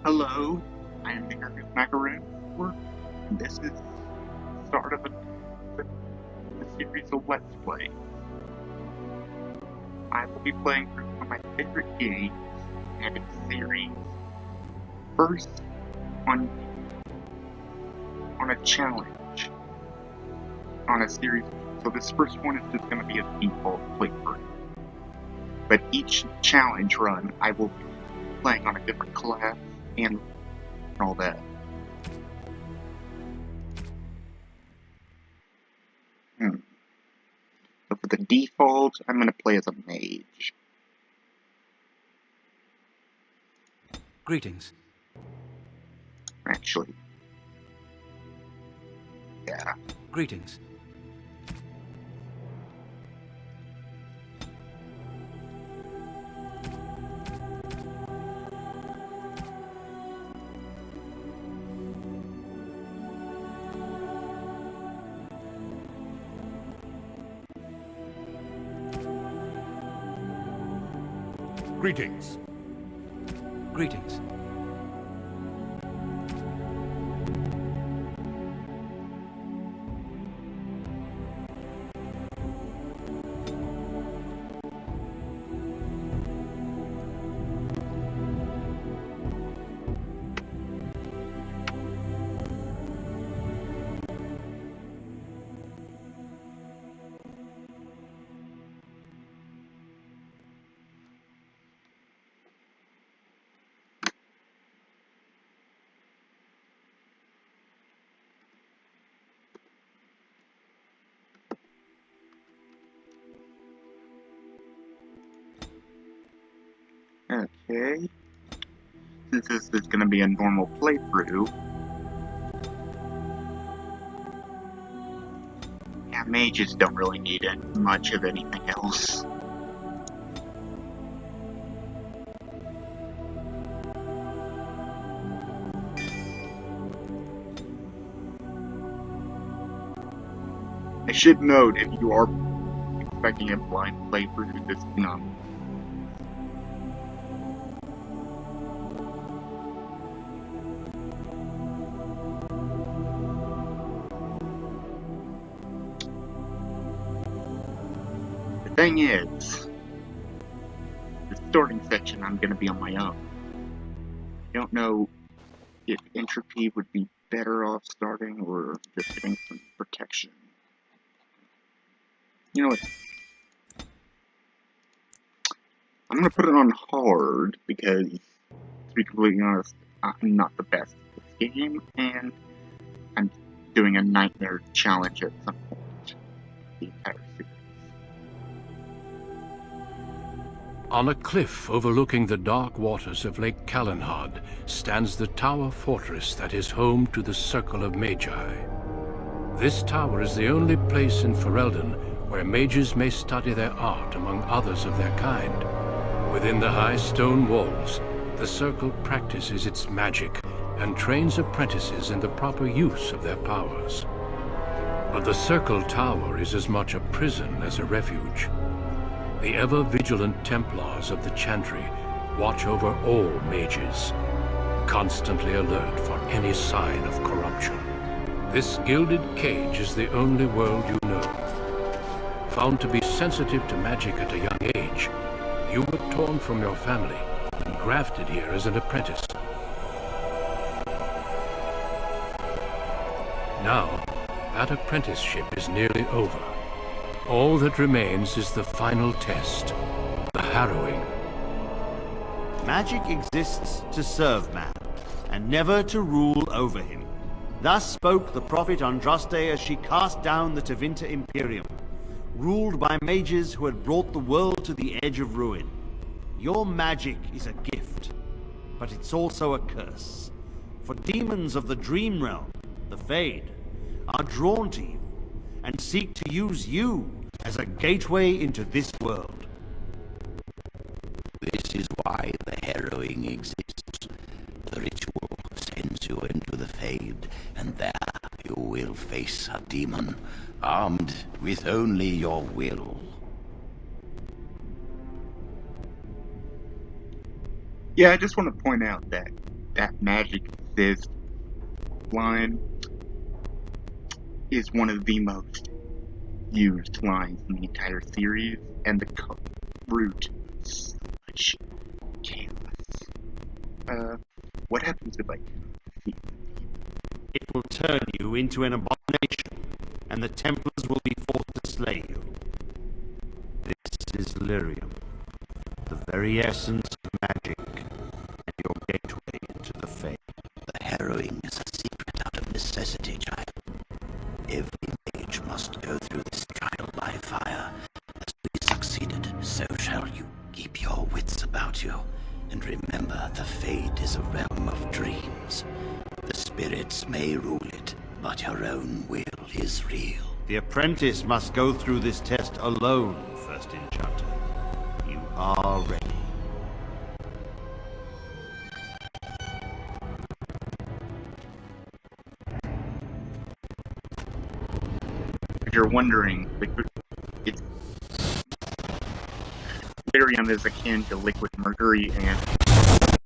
Hello, I am the Macaroon, and this is the start of a series of Let's Play. I will be playing through one of my favorite games, and it's series first on a challenge on a series. So this first one is just going to be a default playthrough, but each challenge run I will be playing on a different class and all that. So for the default, I'm going to play as a mage. Greetings. Actually, yeah. Greetings. Greetings. Greetings. Okay. Since this is going to be a normal playthrough, yeah, mages don't really need much of anything else. I should note, if you are expecting a blind playthrough, this is not. The thing is, the starting section I'm going to be on my own. I don't know if entropy would be better off starting or just getting some protection. You know what? I'm going to put it on hard because, to be completely honest, I'm not the best at this game, and I'm doing a nightmare challenge at some point. The entire series. On a cliff overlooking the dark waters of Lake Calenhad stands the tower fortress that is home to the Circle of Magi. This tower is the only place in Ferelden where mages may study their art among others of their kind. Within the high stone walls, the Circle practices its magic and trains apprentices in the proper use of their powers. But the Circle Tower is as much a prison as a refuge. The ever-vigilant Templars of the Chantry watch over all mages, constantly alert for any sign of corruption. This gilded cage is the only world you know. Found to be sensitive to magic at a young age, you were torn from your family and grafted here as an apprentice. Now, that apprenticeship is nearly over. All that remains is the final test, the harrowing. Magic exists to serve man, and never to rule over him. Thus spoke the prophet Andraste as she cast down the Tevinter Imperium, ruled by mages who had brought the world to the edge of ruin. Your magic is a gift, but it's also a curse. For demons of the dream realm, the Fade, are drawn to you and seek to use you as a gateway into this world. This is why the harrowing exists. The ritual sends you into the Fade, and there you will face a demon, armed with only your will. Yeah, I just want to point out that that magic exists line is one of the most used lines in the entire series, and the root such chaos. What happens if I defeat the demon? It will turn you into an abomination, and the Templars will be forced to slay you. This is lyrium, the very essence of magic, and your gateway into the Fae. The harrowing is a secret out of necessity, child. Every mage must go through this trial by fire. As we succeeded, so shall you. Keep your wits about you, and remember the Fate is a realm of dreams. The spirits may rule it, but your own will is real. The apprentice must go through this test alone, First Enchanter. You are ready. If you're wondering, it's lyrium is akin to liquid mercury and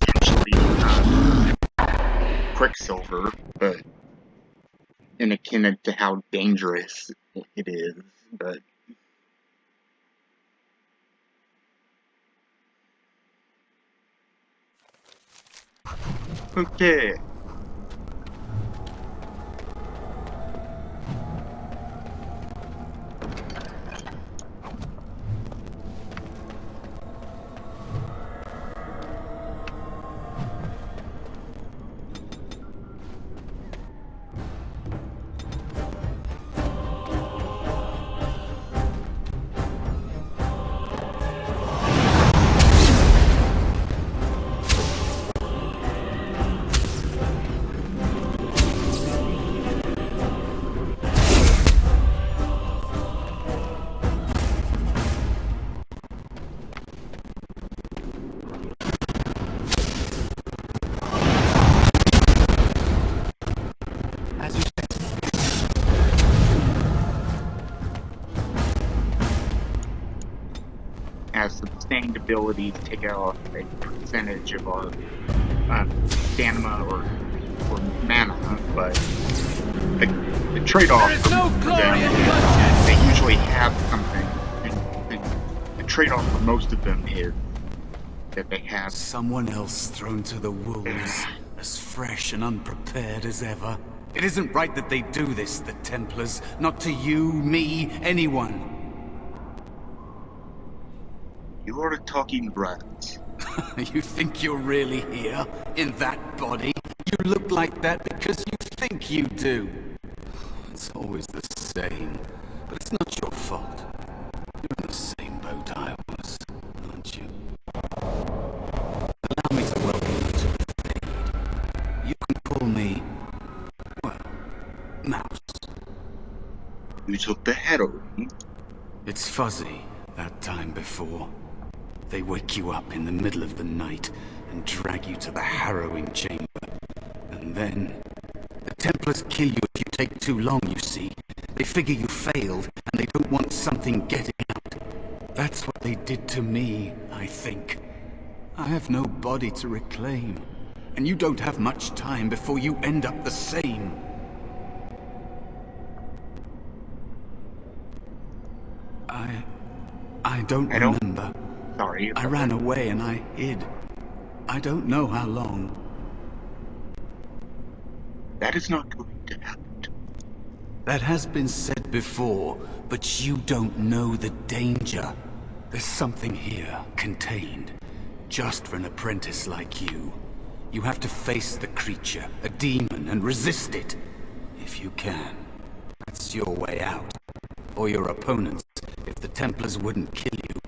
potentially quicksilver, but and akin to how dangerous it is, but okay. Has sustained abilities take off a percentage of our stamina or mana, but the trade-off for them is they usually have something, and the trade-off for most of them is that they have someone else thrown to the wolves, as fresh and unprepared as ever. It isn't right that they do this, the Templars. Not to you, me, anyone. You are talking right. You think you're really here, in that body? You look like that because you think you do. It's always the same, but it's not your fault. You're in the same boat I was, aren't you? Allow me to welcome you to the Fade. You can call me, well, Mouse. You took the harrowing. It's fuzzy, that time before. They wake you up in the middle of the night and drag you to the harrowing chamber. And then, the Templars kill you if you take too long, you see. They figure you failed, and they don't want something getting out. That's what they did to me, I think. I have no body to reclaim, and you don't have much time before you end up the same. I don't remember. Sorry. I ran away and I hid. I don't know how long. That is not going to happen. That has been said before, but you don't know the danger. There's something here, contained, just for an apprentice like you. You have to face the creature, a demon, and resist it. If you can. That's your way out. Or your opponent's, if the Templars wouldn't kill you.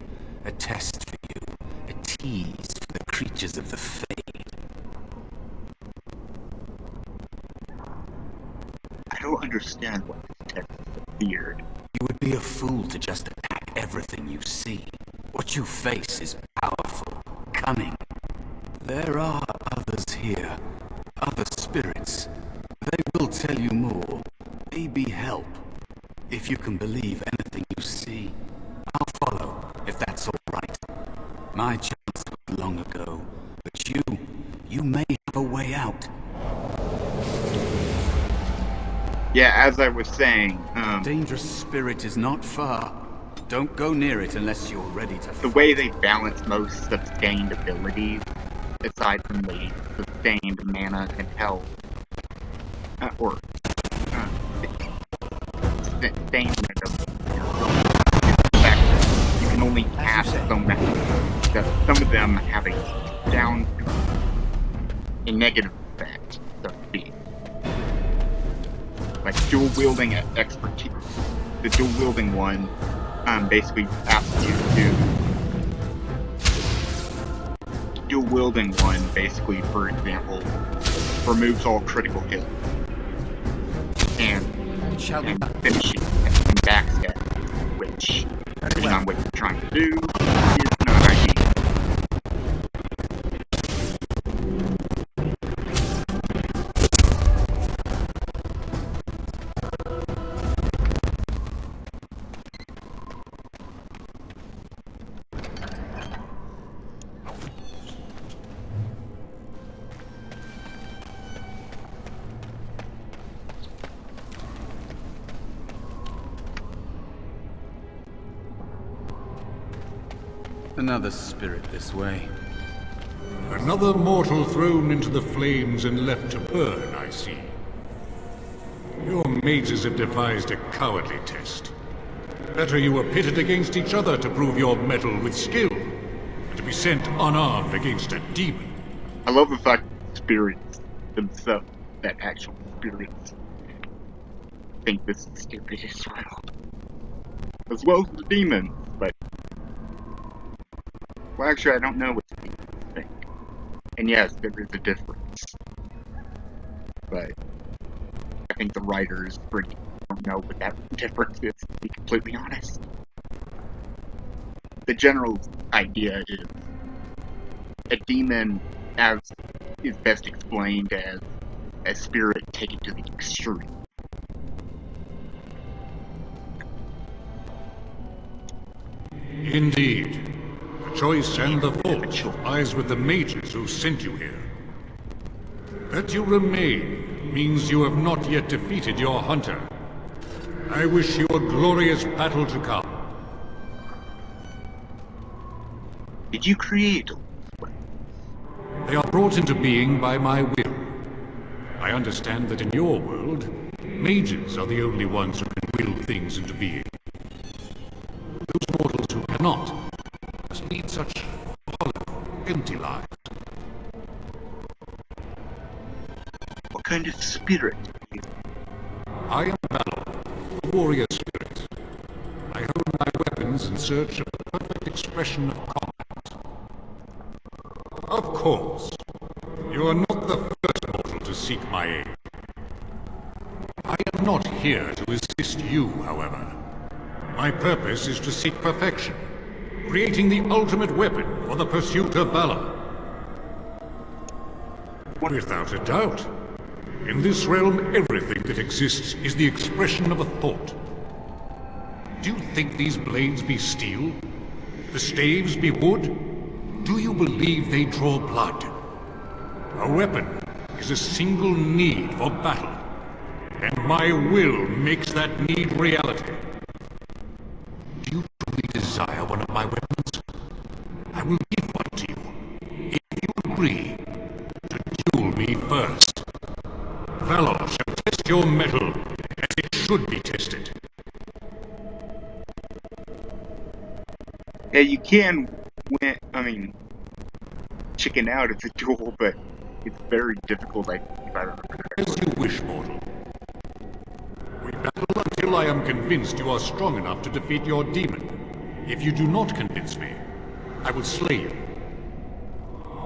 A test for you. A tease for the creatures of the Fade. I don't understand what this test feared. You would be a fool to just attack everything you see. What you face is powerful, cunning. There are others here, other spirits. They will tell you more, maybe help. If you can believe anything you see, I'll follow, if that's all right. My chance was long ago, but you may a way out. Yeah, as I was saying, Dangerous spirit is not far. Don't go near it unless you're ready to the fight. way they balance most sustained abilities, aside from the sustained mana and health, sustained mana, is the fact that you can only cast so many. That some of them have a negative effect, so to speak. Like dual wielding expertise. The dual wielding one basically asks you to dual wielding one basically, for example, removes all critical hits and finishing and backstab, which, depending on what you're trying to do, is not ideal. Another spirit this way. Another mortal thrown into the flames and left to burn, I see. Your mages have devised a cowardly test. Better you were pitted against each other to prove your mettle with skill, than to be sent unarmed against a demon. I love the fact that spirits themselves, that actual spirits, think this is stupid as well as the demons, but well, actually, I don't know what the demons think. And yes, there is a difference, but I think the writers really don't know what that difference is, to be completely honest. The general idea is a demon, as is best explained as a spirit taken to the extreme. Indeed. The choice and the fault lies with the mages who sent you here. That you remain means you have not yet defeated your hunter. I wish you a glorious battle to come. Did you create They are brought into being by my will. I understand that in your world, mages are the only ones who can will things into being. Those mortals who cannot must lead such hollow, empty lives. What kind of spirit are you? I am Valor, a warrior spirit. I hone my weapons in search of the perfect expression of combat. Of course, you are not the first mortal to seek my aid. I am not here to assist you, however. My purpose is to seek perfection, creating the ultimate weapon for the pursuit of valor. Without a doubt. In this realm, everything that exists is the expression of a thought. Do you think these blades be steel? The staves be wood? Do you believe they draw blood? A weapon is a single need for battle, and my will makes that need reality. Do you truly desire one of my weapons? I will give one to you, if you agree to duel me first. Valor shall test your mettle as it should be tested. Yeah, you can chicken out of the duel, but it's very difficult, if I remember correctly. As you wish, mortal. We battle until I am convinced you are strong enough to defeat your demon. If you do not convince me, I will slay you.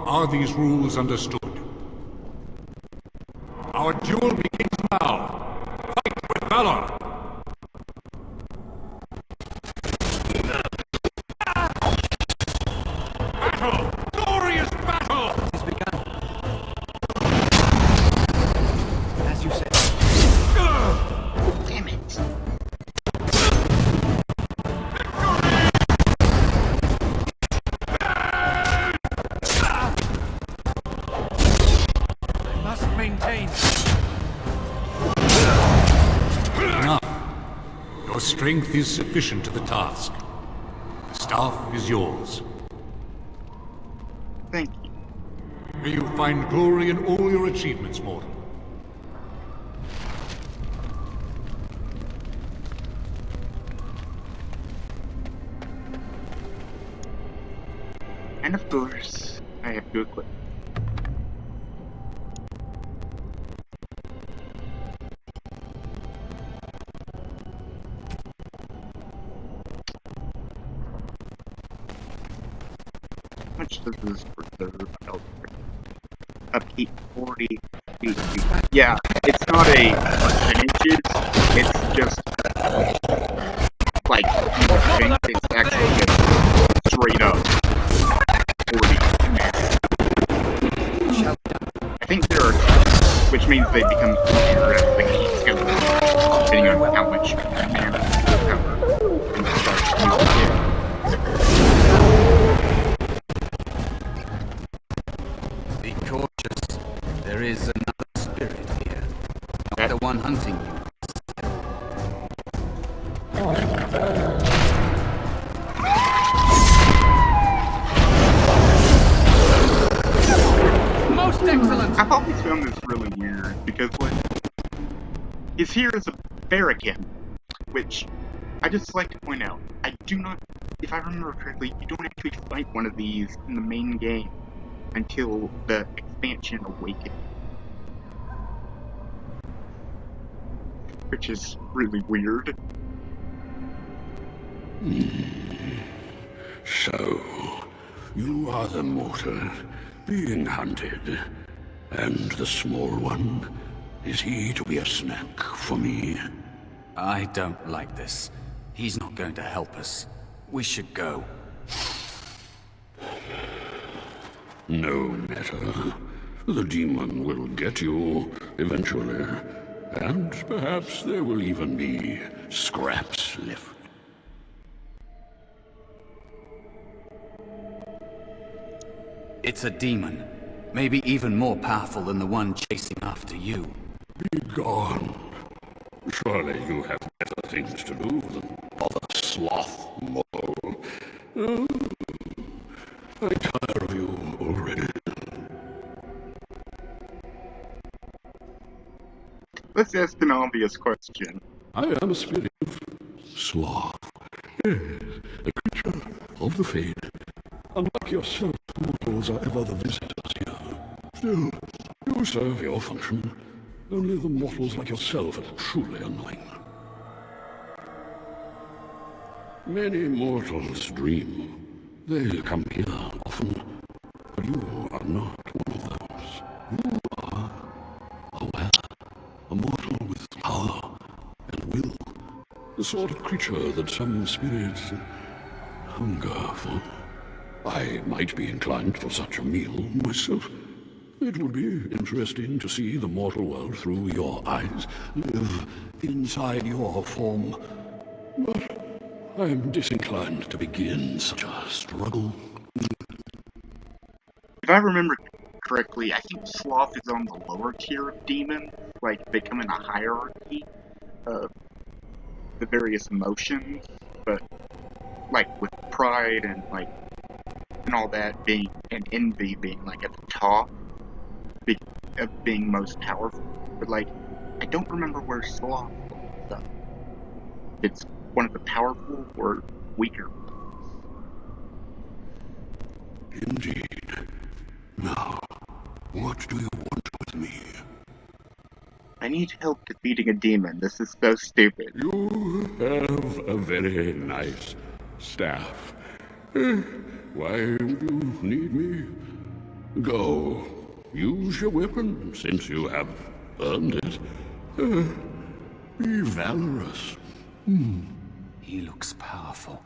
Are these rules understood? Our duel begins now. Fight with valor! Battle! Glorious battle! Has begun. As you said. Damn it. strength is sufficient to the task. The staff is yours. Thank you. May you find glory in all your achievements, mortal. And of course, I have to equip. How much does this reserve health? Upkeep 40 HP. Yeah, it's not a percentages, it's just like you would think it's actually just straight up 40. I think there are two, which means they become easier as the games go on, depending on how much mana you recover and stuff you get. Be cautious. There is another spirit here. Not the one hunting you. Most excellent! I've always found this really weird, because, like, he's here as a barracan, which I just like to point out, I do not, if I remember correctly, you don't actually fight one of these in the main game until the expansion Awakening. Which is really weird. So, you are the mortal being hunted, and the small one, is he to be a snack for me? I don't like this. He's not going to help us. We should go. No matter. The demon will get you eventually, and perhaps there will even be scraps left. It's a demon. Maybe even more powerful than the one chasing after you. Be gone. Surely you have better things to do than bother sloth mortal. Oh, I tire of you already. Let's ask an obvious question. I am a spirit of sloth. Yes, a creature of the fade. Unlike yourself, mortals are ever the visitors here. Still, you serve your function. Only the mortals like yourself are truly annoying. Many mortals dream. They come here often, but you are not one of those. You are aware, a mortal with power and will, the sort of creature that some spirits hunger for. I might be inclined for such a meal myself. It would be interesting to see the mortal world through your eyes, live inside your form. But I am disinclined to begin such a struggle. If I remember correctly, I think Sloth is on the lower tier of demons. Like, they come in a hierarchy of the various emotions, but, like, with pride and, like, and all that being, and envy being, like, at the top of being most powerful. But, like, I don't remember where Sloth was. So it's one of the powerful or weaker ones. Indeed. Now, what do you want with me? I need help defeating a demon. This is so stupid. You have a very nice staff. Why would you need me? Go. Use your weapon, since you have earned it. Be valorous. He looks powerful.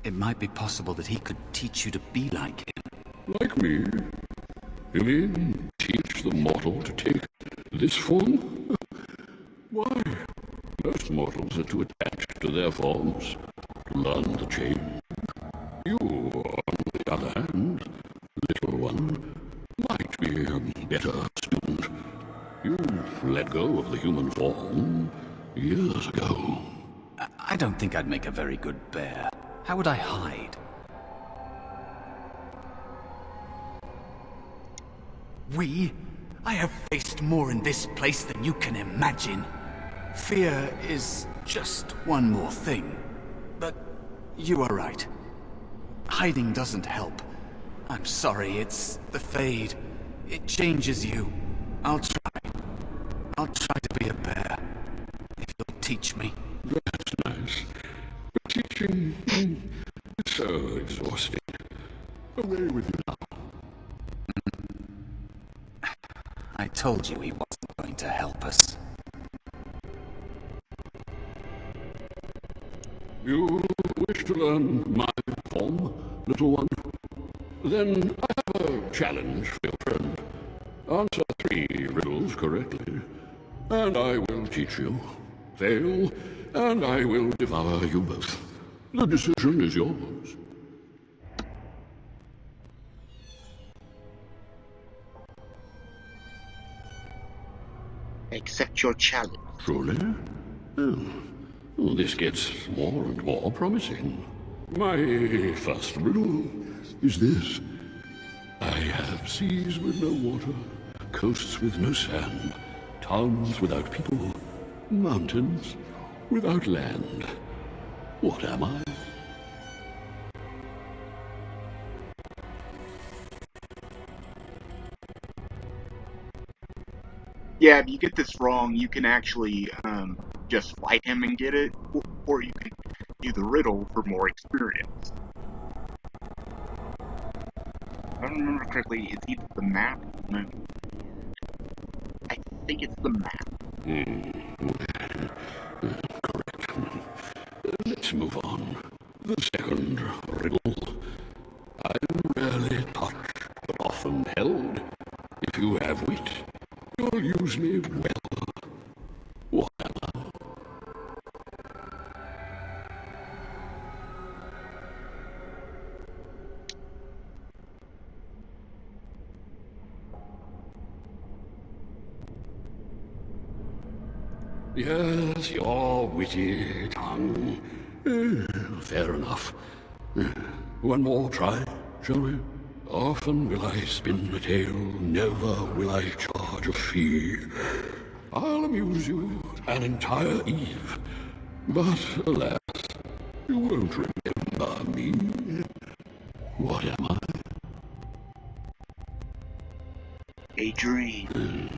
It might be possible that he could teach you to be like him. Like me? You mean teach the mortal to take this form? Why? Most mortals are too attached to their forms to learn the change. You, on the other hand, little one, might be a better student. You let go of the human form years ago. I don't think I'd make a very good bear. How would I hide? I have faced more in this place than you can imagine. Fear is just one more thing. But you are right. Hiding doesn't help. I'm sorry, it's the Fade. It changes you. I'll try. I'll try to be a bear. If you'll teach me. That's nice. But teaching is so exhausting. Away with you now. I told you he wasn't going to help us. You wish to learn my form, little one? Then I have a challenge for your friend. Answer 3 riddles correctly, and I will teach you. Fail, and I will devour you both. The decision is yours. Accept your challenge. Truly? Oh. Well, this gets more and more promising. My first riddle is this. I have seas with no water, coasts with no sand, towns without people, mountains without land. What am I? Yeah, if you get this wrong, you can actually just fight him and get it, or you can do the riddle for more experience. If I don't remember correctly, it's either the map. No, I think it's the map. Correct. Let's move on. The second riddle. I'm rarely touched, but often held. If you have wit, you'll use me well. What am I? Yes, your witty tongue. Fair enough. One more try, shall we? Often will I spin the tale, never will I charge a fee. I'll amuse you an entire eve, but alas, you won't remember me. What am I? A dream.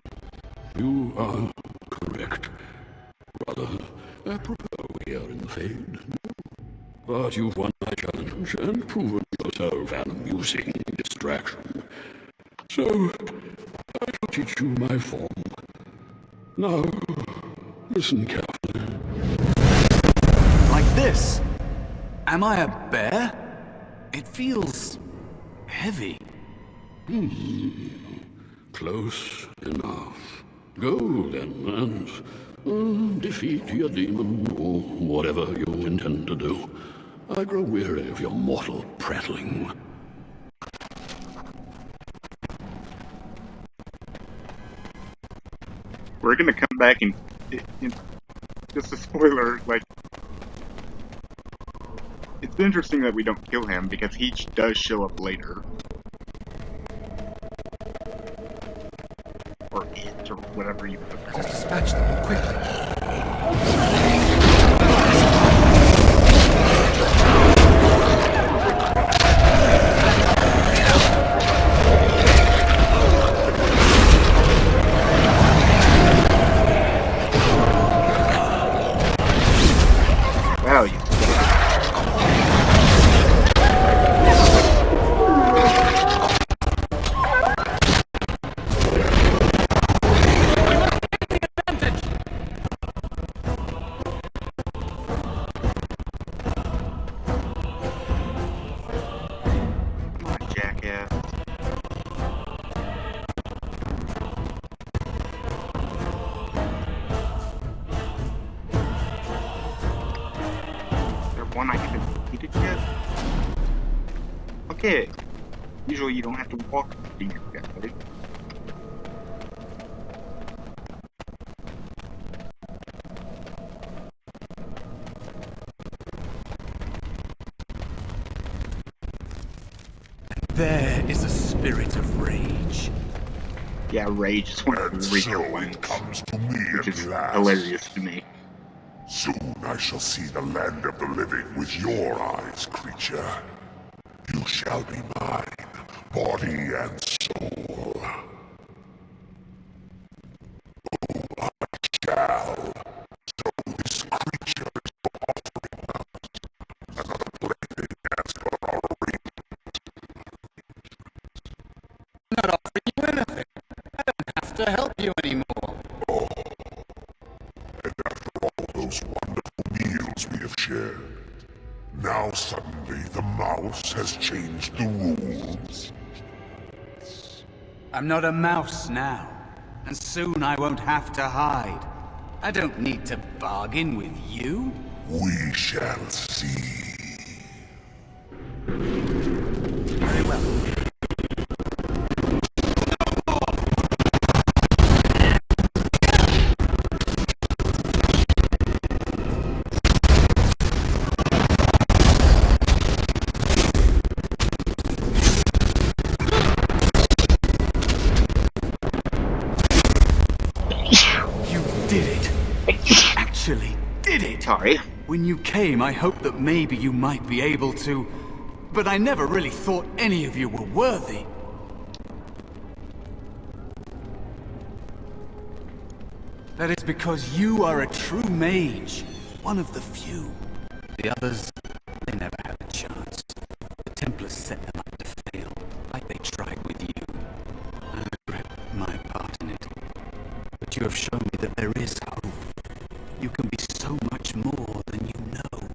You are correct. Rather apropos here in the Fade. But you've won my challenge and proven yourself an amusing distraction. So, I shall teach you my form. Now, listen carefully. Like this? Am I a bear? It feels heavy. Close enough. Go then and defeat your demon or whatever you intend to do. I grow weary of your mortal prattling. We're gonna come back and just a spoiler, like, it's interesting that we don't kill him because he does show up later. Or it, or whatever you put there. Dispatch them quickly. Wow, you. Come on, jackass. Is there one I haven't completed yet? Okay. Usually you don't have to walk to your death, right? There is a spirit of rage. Yeah, rage is one of And the real so ones, it comes to me which at is last. hilarious to me. Soon I shall see the land of the living with your eyes, creature. You shall be mine, body and soul. Oh, I shall. So this creature is offering us another blending as for our To help you anymore. And after all those wonderful meals we have shared, now suddenly the mouse has changed the rules. I'm not a mouse now, and soon I won't have to hide. I don't need to bargain with you. We shall see. Very well. Actually did it! Sorry. When you came, I hoped that maybe you might be able to, but I never really thought any of you were worthy. That is because you are a true mage, one of the few. The others, they never had a chance. The Templars set them up to fail, like they tried with you. I regret my part in it. But you have shown me that there is hope. You can be so much more than you know.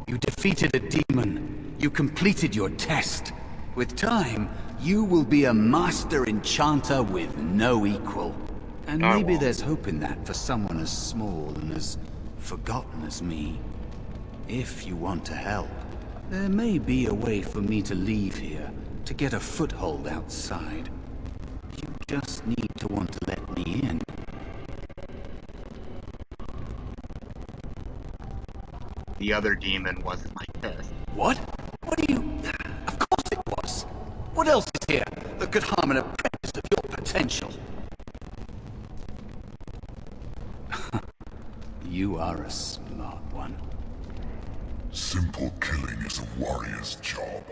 You defeated a demon. You completed your test. With time, you will be a master enchanter with no equal. And maybe there's hope in that for someone as small and as forgotten as me. If you want to help, there may be a way for me to leave here, to get a foothold outside. You just need to want to let me in. The other demon wasn't my test. What? What do you... Of course it was. What else is here that could harm an apprentice of your potential? You are a smart one. Simple killing is a warrior's job.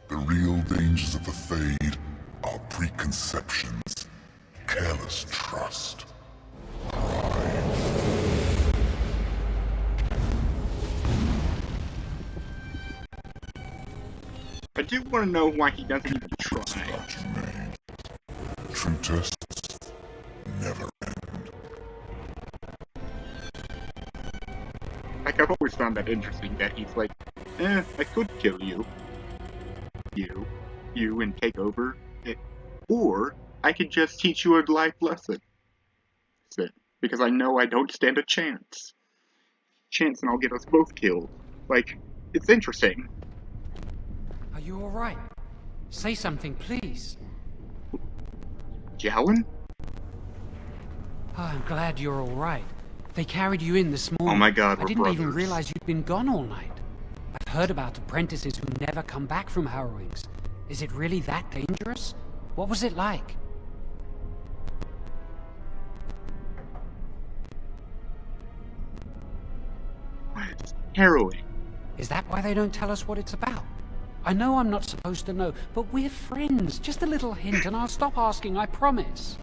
The real dangers of the Fade are preconceptions, careless trust, pride. I do want to know why he doesn't even try. Not you made. True tests never end. Like, I've always found that interesting, that he's like, I could kill you. You, and take over. Or, I could just teach you a life lesson. Because I know I don't stand a chance. And I'll get us both killed. Like, it's interesting. Are you alright? Say something, please. Jalen? Oh, I'm glad you're alright. They carried you in this morning. Oh my god, I we're didn't even brothers. realize you'd been gone all night. I've heard about apprentices who never come back from harrowings. Is it really that dangerous? What was it like? It's harrowing. Is that why they don't tell us what it's about? I know I'm not supposed to know, but we're friends. Just a little hint and I'll stop asking, I promise.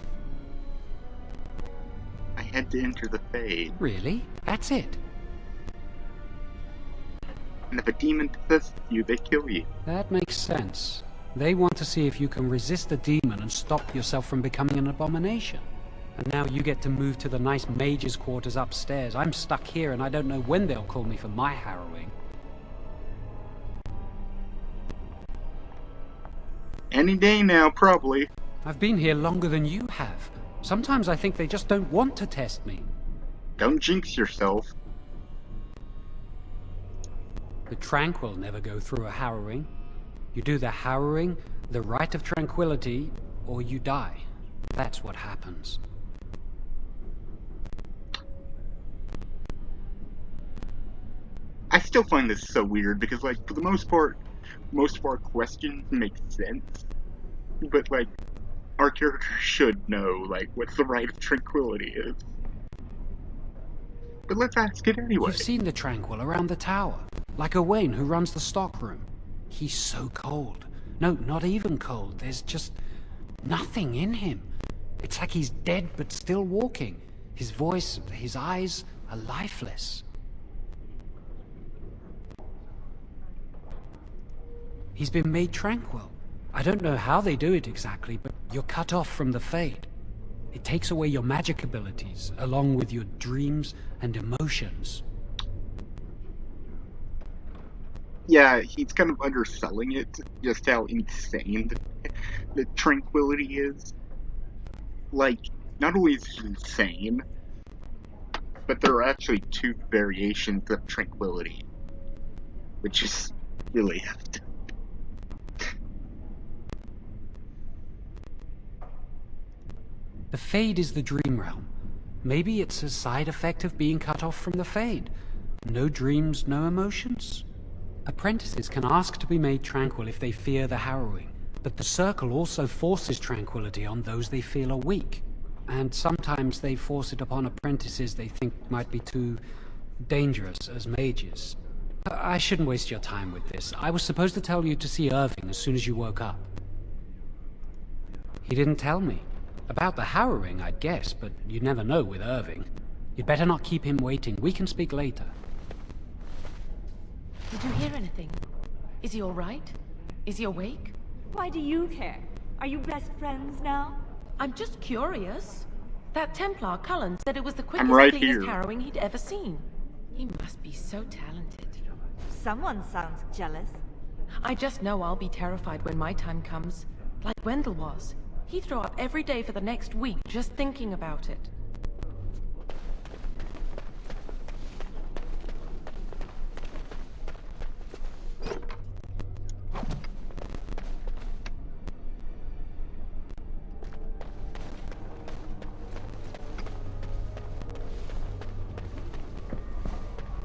I had to enter the Fade. Really? That's it? And if a demon possesses you, they kill you. That makes sense. They want to see if you can resist a demon and stop yourself from becoming an abomination. And now you get to move to the nice mage's quarters upstairs. I'm stuck here and I don't know when they'll call me for my harrowing. Any day now, probably. I've been here longer than you have. Sometimes I think they just don't want to test me. Don't jinx yourself. The tranquil never go through a harrowing. You do the harrowing, the rite of tranquility, or you die. That's what happens. I still find this so weird because, like, for the most part, most of our questions make sense, but, like, our character should know, like, what the Rite of Tranquility is. But let's ask it anyway. You've seen the Tranquil around the tower, like Owain who runs the stockroom. He's so cold. No, not even cold. There's just nothing in him. It's like he's dead but still walking. His voice, his eyes are lifeless. He's been made tranquil. I don't know how they do it exactly, but you're cut off from the Fade. It takes away your magic abilities, along with your dreams and emotions. Yeah, he's kind of underselling it, just how insane the Tranquility is. Like, not only is it insane, but there are actually 2 variations of Tranquility, which is really hefty. The Fade is the dream realm. Maybe it's a side effect of being cut off from the Fade. No dreams, no emotions? Apprentices can ask to be made tranquil if they fear the harrowing, but the Circle also forces tranquility on those they feel are weak. And sometimes they force it upon apprentices they think might be too dangerous as mages. I shouldn't waste your time with this. I was supposed to tell you to see Irving as soon as you woke up. He didn't tell me. About the harrowing, I'd guess, but you never know with Irving. You'd better not keep him waiting. We can speak later. Did you hear anything? Is he all right? Is he awake? Why do you care? Are you best friends now? I'm just curious. That Templar, Cullen, said it was the quickest, right cleanest here. harrowing he'd ever seen. He must be so talented. Someone sounds jealous. I just know I'll be terrified when my time comes. Like Wendell was. He'd throw up every day for the next week just thinking about it.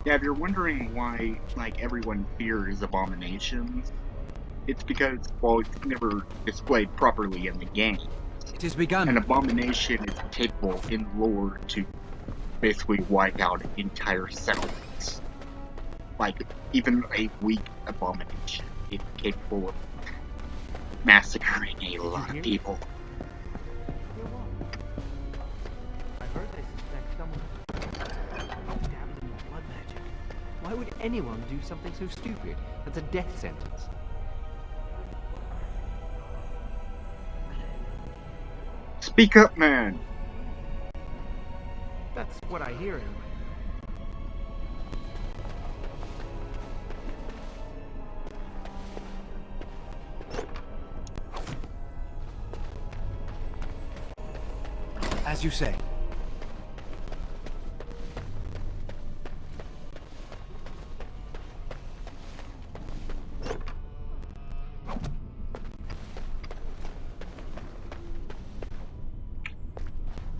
Yeah, if you're wondering why, like, everyone fears abominations, it's because, well, it's never displayed properly in the game. It has begun. An abomination is capable in lore to basically wipe out entire settlements. Like, even a weak abomination is capable of massacring a lot of people. I heard they suspect someone dabbled in blood magic. Why would anyone do something so stupid? That's a death sentence. Speak up, man! That's what I hear anyway. As you say.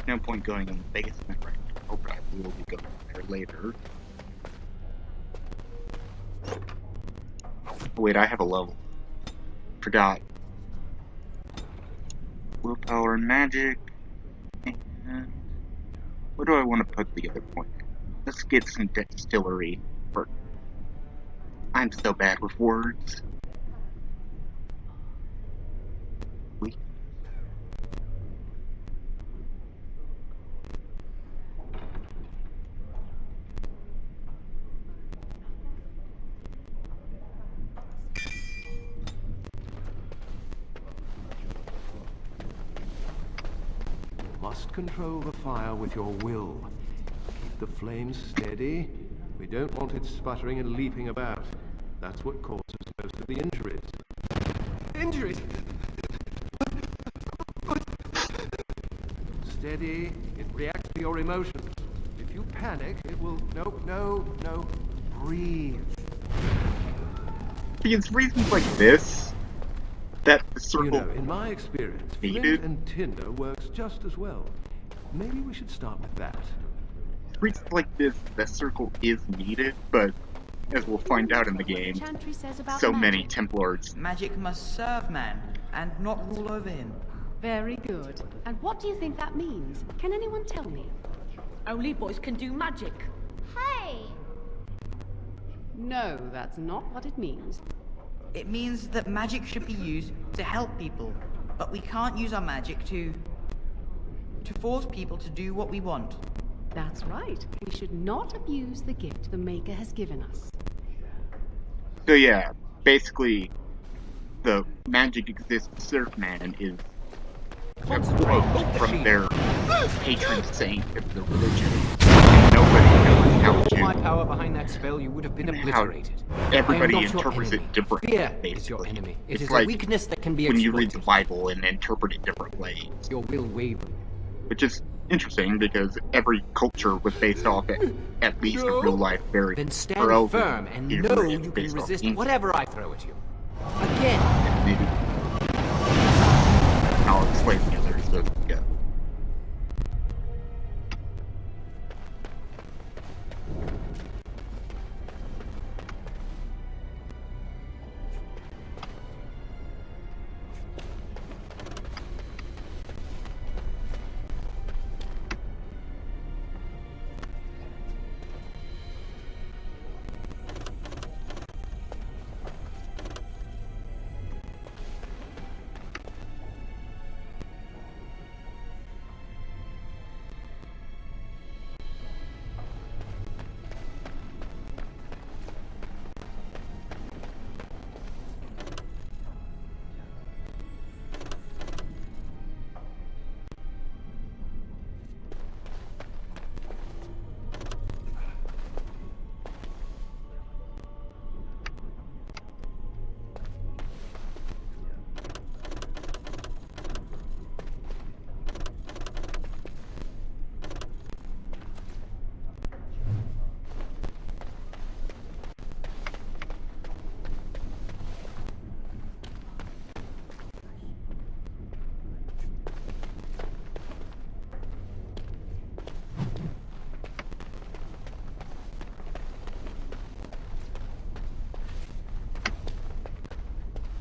No point going in the basement right now, but I will be going there later. Oh, wait, I have a level. Forgot. Willpower and magic. And where do I want to put the other point? Let's get some distillery. I'm so bad with words. Must control the fire with your will. Keep the flames steady. We don't want it sputtering and leaping about. That's what causes most of the injuries. Injuries? Steady. It reacts to your emotions. If you panic, it will... No. Breathe. See, it's reasons like this that the circle... You know, in my experience, flint and tinder works just as well. Maybe we should start with that. Reasons like this, the circle is needed, but as we'll find out in the game, Chantry says about so magic. many Templars. Magic must serve man, and not rule over him. Very good. And what do you think that means? Can anyone tell me? Only boys can do magic. Hey! No, that's not what it means. It means that magic should be used to help people, but we can't use our magic to force people to do what we want. That's right. We should not abuse the gift the Maker has given us. So yeah, basically, the magic exists to serve man is a quote from their patron saint of the religion. And nobody knows how With my to. power behind that spell, you would have been obliterated. Everybody I am not your interprets enemy. it differently. Fear is Basically, your enemy. It it's is like a weakness that can be when exploited. you read the Bible and interpret it different ways, Your will waver. which is interesting because every culture was based off at least a real life very. Then stand firm and know you can resist whatever I throw at you. Again. Maybe. I'll explain the others as we go.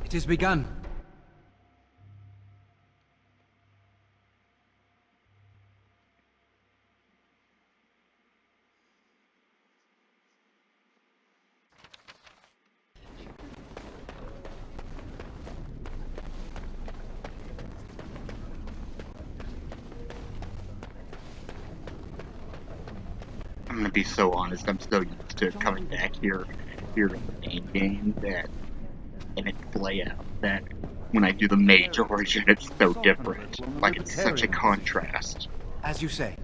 It has begun. I'm gonna be so honest, I'm so used to coming back here in the main game and its layout that when I do the mage origin it's so different. Like it's such a contrast. As you say.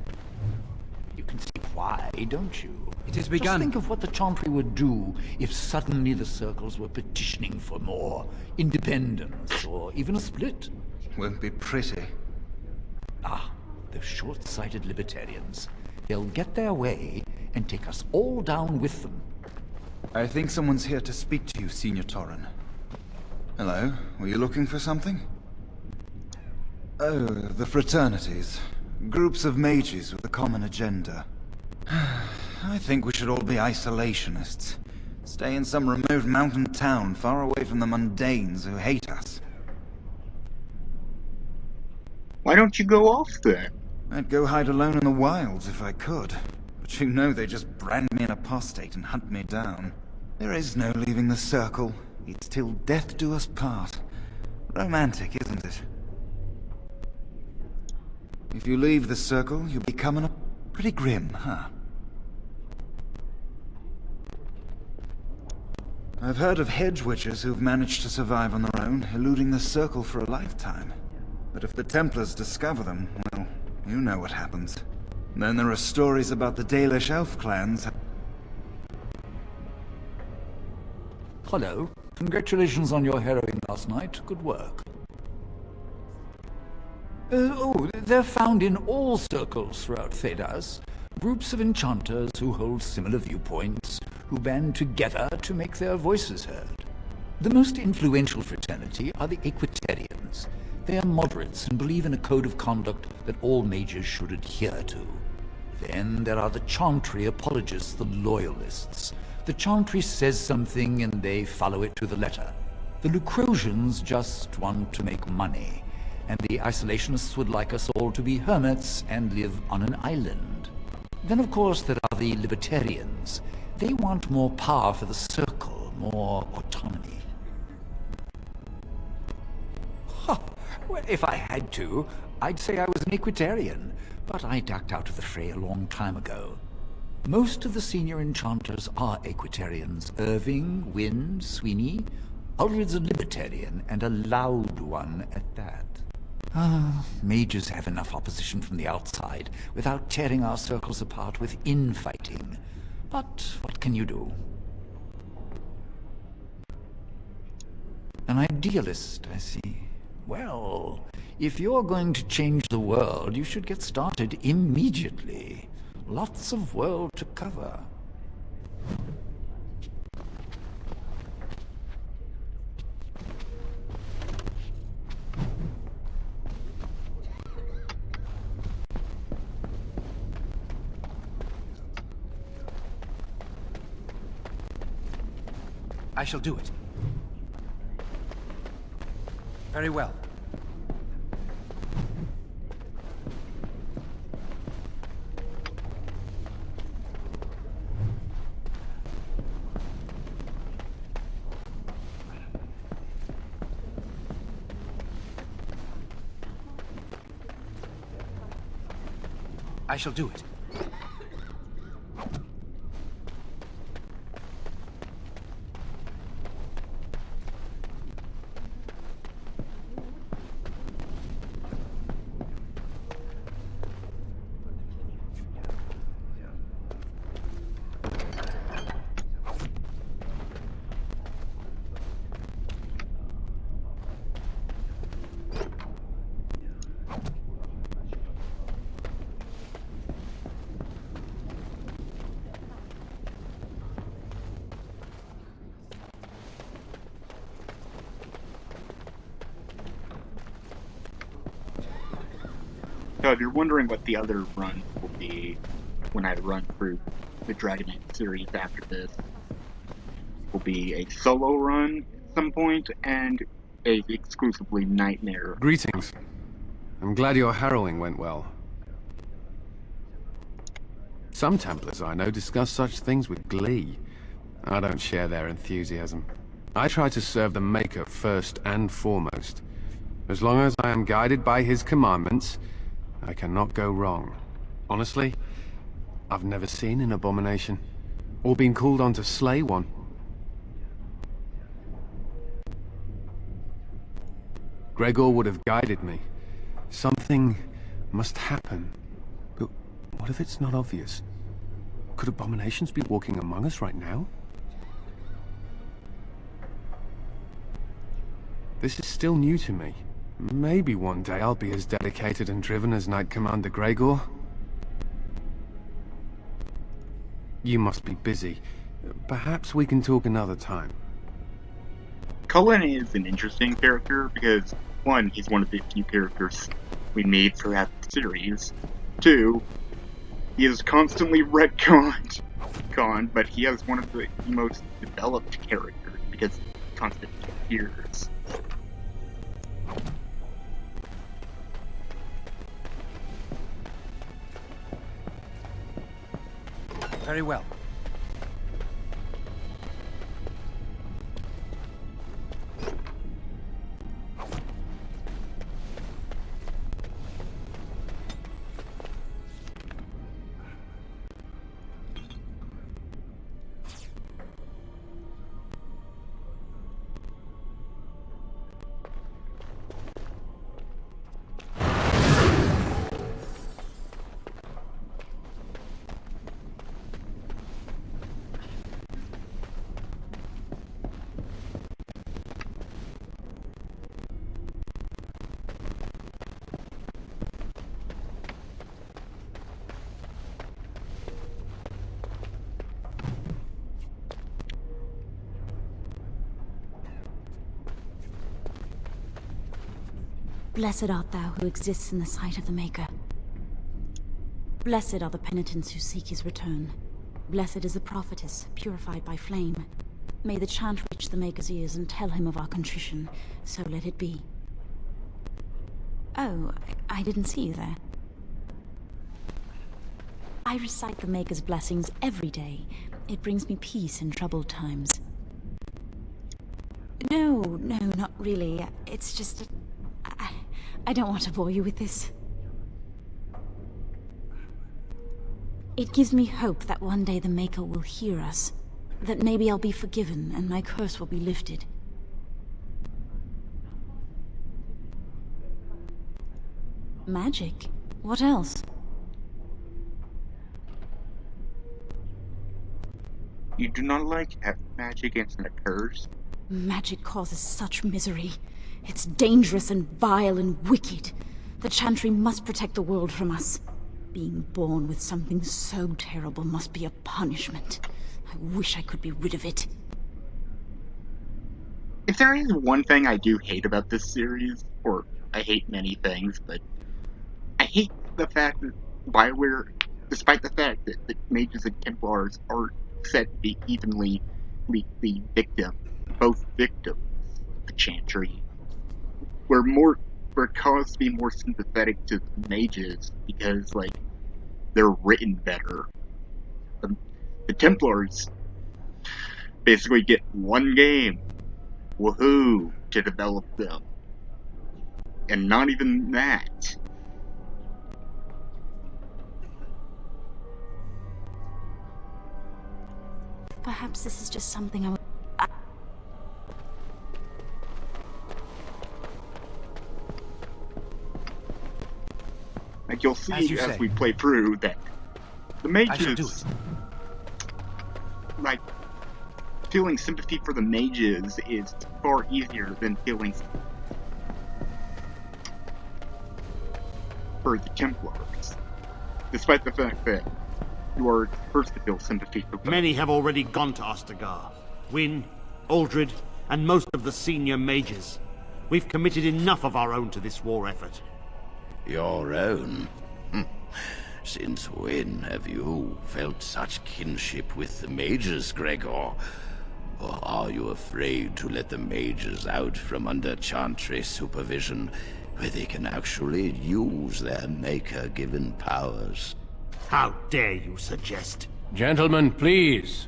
You can see why, don't you? It has begun. Just think of what the Chantry would do if suddenly the Circles were petitioning for more independence, or even a split. Won't be pretty. Ah, those short-sighted libertarians. They'll get their way and take us all down with them. I think someone's here to speak to you, Senior Torren. Hello, were you looking for something? Oh, the fraternities. Groups of mages with a common agenda. I think we should all be isolationists. Stay in some remote mountain town far away from the mundanes who hate us. Why don't you go off then? I'd go hide alone in the wilds if I could. But you know they just brand me an apostate and hunt me down. There is no leaving the Circle. It's till death do us part. Romantic, isn't it? If you leave the Circle, you become pretty grim, huh? I've heard of hedge witches who've managed to survive on their own, eluding the Circle for a lifetime. But if the Templars discover them, well, you know what happens. Then there are stories about the Dalish elf clans. Hello. Congratulations on your harrowing last night. Good work. They're found in all circles throughout Thedas. Groups of enchanters who hold similar viewpoints, who band together to make their voices heard. The most influential fraternity are the Equitarians. They are moderates and believe in a code of conduct that all mages should adhere to. Then there are the Chantry apologists, the Loyalists. The Chantry says something and they follow it to the letter. The Lucrosians just want to make money, and the isolationists would like us all to be hermits and live on an island. Then, of course, there are the libertarians. They want more power for the Circle, more autonomy. Huh. Well, if I had to, I'd say I was an equitarian, but I ducked out of the fray a long time ago. Most of the senior enchanters are equitarians. Irving, Wynne, Sweeney. Ulrid's a libertarian, and a loud one at that. Mages have enough opposition from the outside without tearing our circles apart with infighting. But what can you do? An idealist, I see. Well, if you're going to change the world, you should get started immediately. Lots of world to cover. I shall do it. Very well. I shall do it. So if you're wondering what the other run will be when I run through the Dragon Age series after this, will be a solo run at some point and a exclusively Nightmare. Greetings. I'm glad your harrowing went well. Some Templars I know discuss such things with glee. I don't share their enthusiasm. I try to serve the Maker first and foremost. As long as I am guided by his commandments, I cannot go wrong. Honestly, I've never seen an abomination, or been called on to slay one. Gregor would have guided me. Something must happen. But what if it's not obvious? Could abominations be walking among us right now? This is still new to me. Maybe one day I'll be as dedicated and driven as Knight Commander Gregor. You must be busy. Perhaps we can talk another time. Cullen is an interesting character because, one, he's one of the few characters we made throughout the series. Two, he is constantly retconned, but he has one of the most developed characters because he constantly appears. Very well. Blessed art thou who exists in the sight of the Maker. Blessed are the penitents who seek his return. Blessed is the prophetess, purified by flame. May the chant reach the Maker's ears and tell him of our contrition, so let it be. Oh, I didn't see you there. I recite the Maker's blessings every day. It brings me peace in troubled times. No, not really. It's just... I don't want to bore you with this. It gives me hope that one day the Maker will hear us. That maybe I'll be forgiven and my curse will be lifted. Magic? What else? You do not like magic against a curse? Magic causes such misery. It's dangerous and vile and wicked. The Chantry must protect the world from us. Being born with something so terrible must be a punishment. I wish I could be rid of it. If there is one thing I do hate about this series, or I hate many things, but I hate the fact that BioWare, despite the fact that the Mages and Templars are said to be evenly the victim, both victims of the Chantry, we're caused to be more sympathetic to the Mages because, like, they're written better. The Templars basically get one game, woohoo, to develop them. And not even that. Perhaps this is just something I would... Like, you'll see as we play through that the mages, like, feeling sympathy for the mages is far easier than feeling for the Templars, despite the fact that you are first to feel sympathy for them. Many have already gone to Ostagar. Wynne, Aldred, and most of the senior mages. We've committed enough of our own to this war effort. Your own? Since when have you felt such kinship with the mages, Gregor? Or are you afraid to let the mages out from under Chantry supervision, where they can actually use their Maker-given powers? How dare you suggest? Gentlemen, please.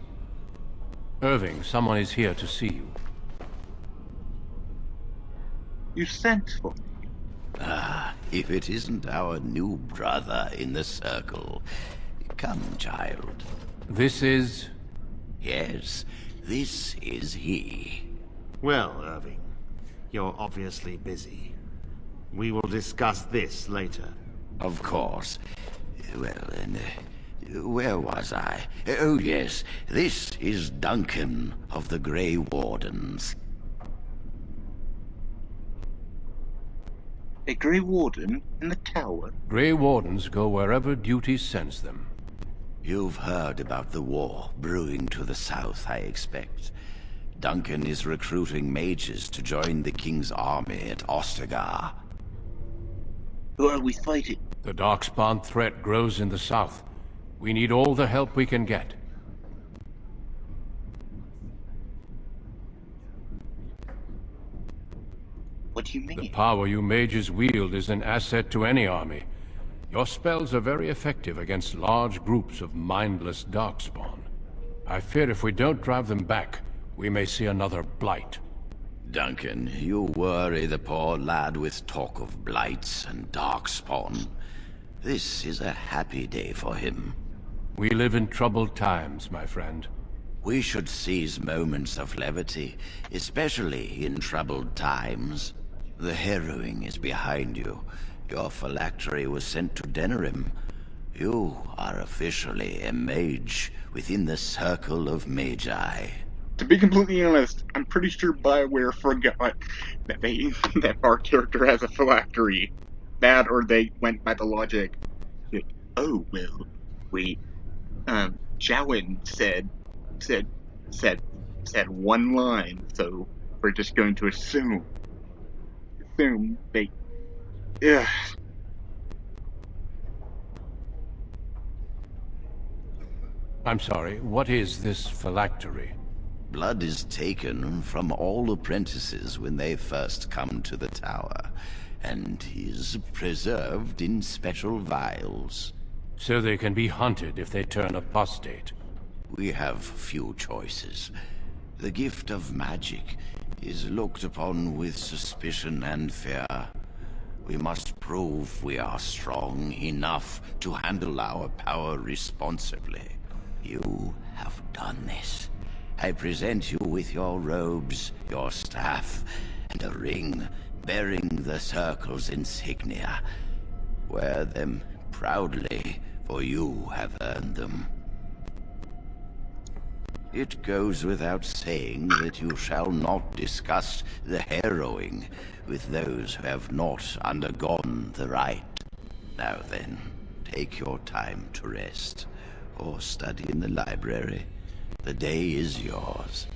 Irving, someone is here to see you. You sent for me. Ah, if it isn't our new brother in the circle. Come, child. This is... Yes, this is he. Well, Irving, you're obviously busy. We will discuss this later. Of course. Well, then, where was I? Oh, yes, this is Duncan of the Grey Wardens. A Grey Warden in the tower? Grey Wardens go wherever duty sends them. You've heard about the war brewing to the south, I expect. Duncan is recruiting mages to join the King's army at Ostagar. Who are we fighting? The Darkspawn threat grows in the south. We need all the help we can get. What do you mean? The power you mages wield is an asset to any army. Your spells are very effective against large groups of mindless Darkspawn. I fear if we don't drive them back, we may see another blight. Duncan, you worry the poor lad with talk of blights and Darkspawn. This is a happy day for him. We live in troubled times, my friend. We should seize moments of levity, especially in troubled times. The harrowing is behind you. Your phylactery was sent to Denerim. You are officially a mage within the circle of magi. To be completely honest, I'm pretty sure BioWare forgot that that our character has a phylactery. That, or they went by the logic that, oh, well, Jowen said one line, so we're just going to assume they... Ugh. I'm sorry, what is this phylactery? Blood is taken from all apprentices when they first come to the tower, and is preserved in special vials. So they can be hunted if they turn apostate. We have few choices. The gift of magic is looked upon with suspicion and fear. We must prove we are strong enough to handle our power responsibly. You have done this. I present you with your robes, your staff, and a ring bearing the Circle's insignia. Wear them proudly, for you have earned them. It goes without saying that you shall not discuss the harrowing with those who have not undergone the rite. Now then, take your time to rest, or study in the library. The day is yours.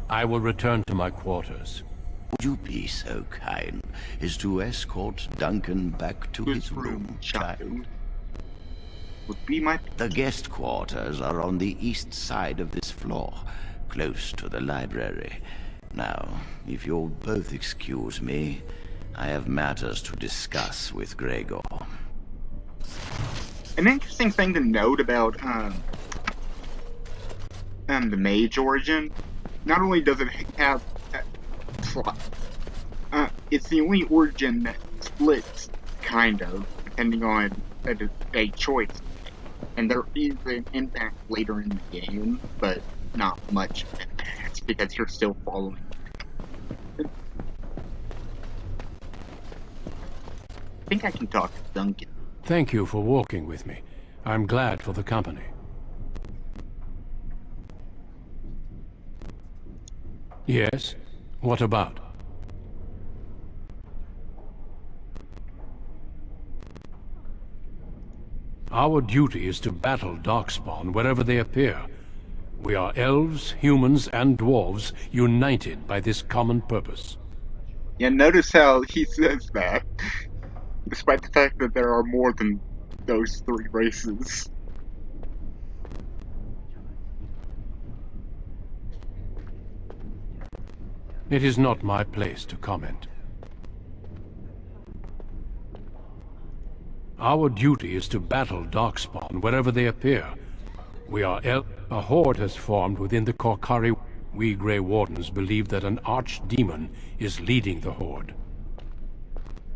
I will return to my quarters. Would you be so kind as to escort Duncan back to his room, child? Would be my... The guest quarters are on the east side of this floor, close to the library. Now, if you'll both excuse me, I have matters to discuss with Gregor. An interesting thing to note about the mage origin, not only does it have it's the only origin that splits, kind of, depending on a choice. And there is an impact later in the game, but not much impact, because you're still following. I think I can talk to Duncan. Thank you for walking with me. I'm glad for the company. Yes? What about? Our duty is to battle Darkspawn wherever they appear. We are elves, humans, and dwarves united by this common purpose. Yeah, notice how he says that, despite the fact that there are more than those three races. It is not my place to comment. Our duty is to battle Darkspawn wherever they appear. We are A horde has formed within the Korkari. We Grey Wardens believe that an archdemon is leading the horde.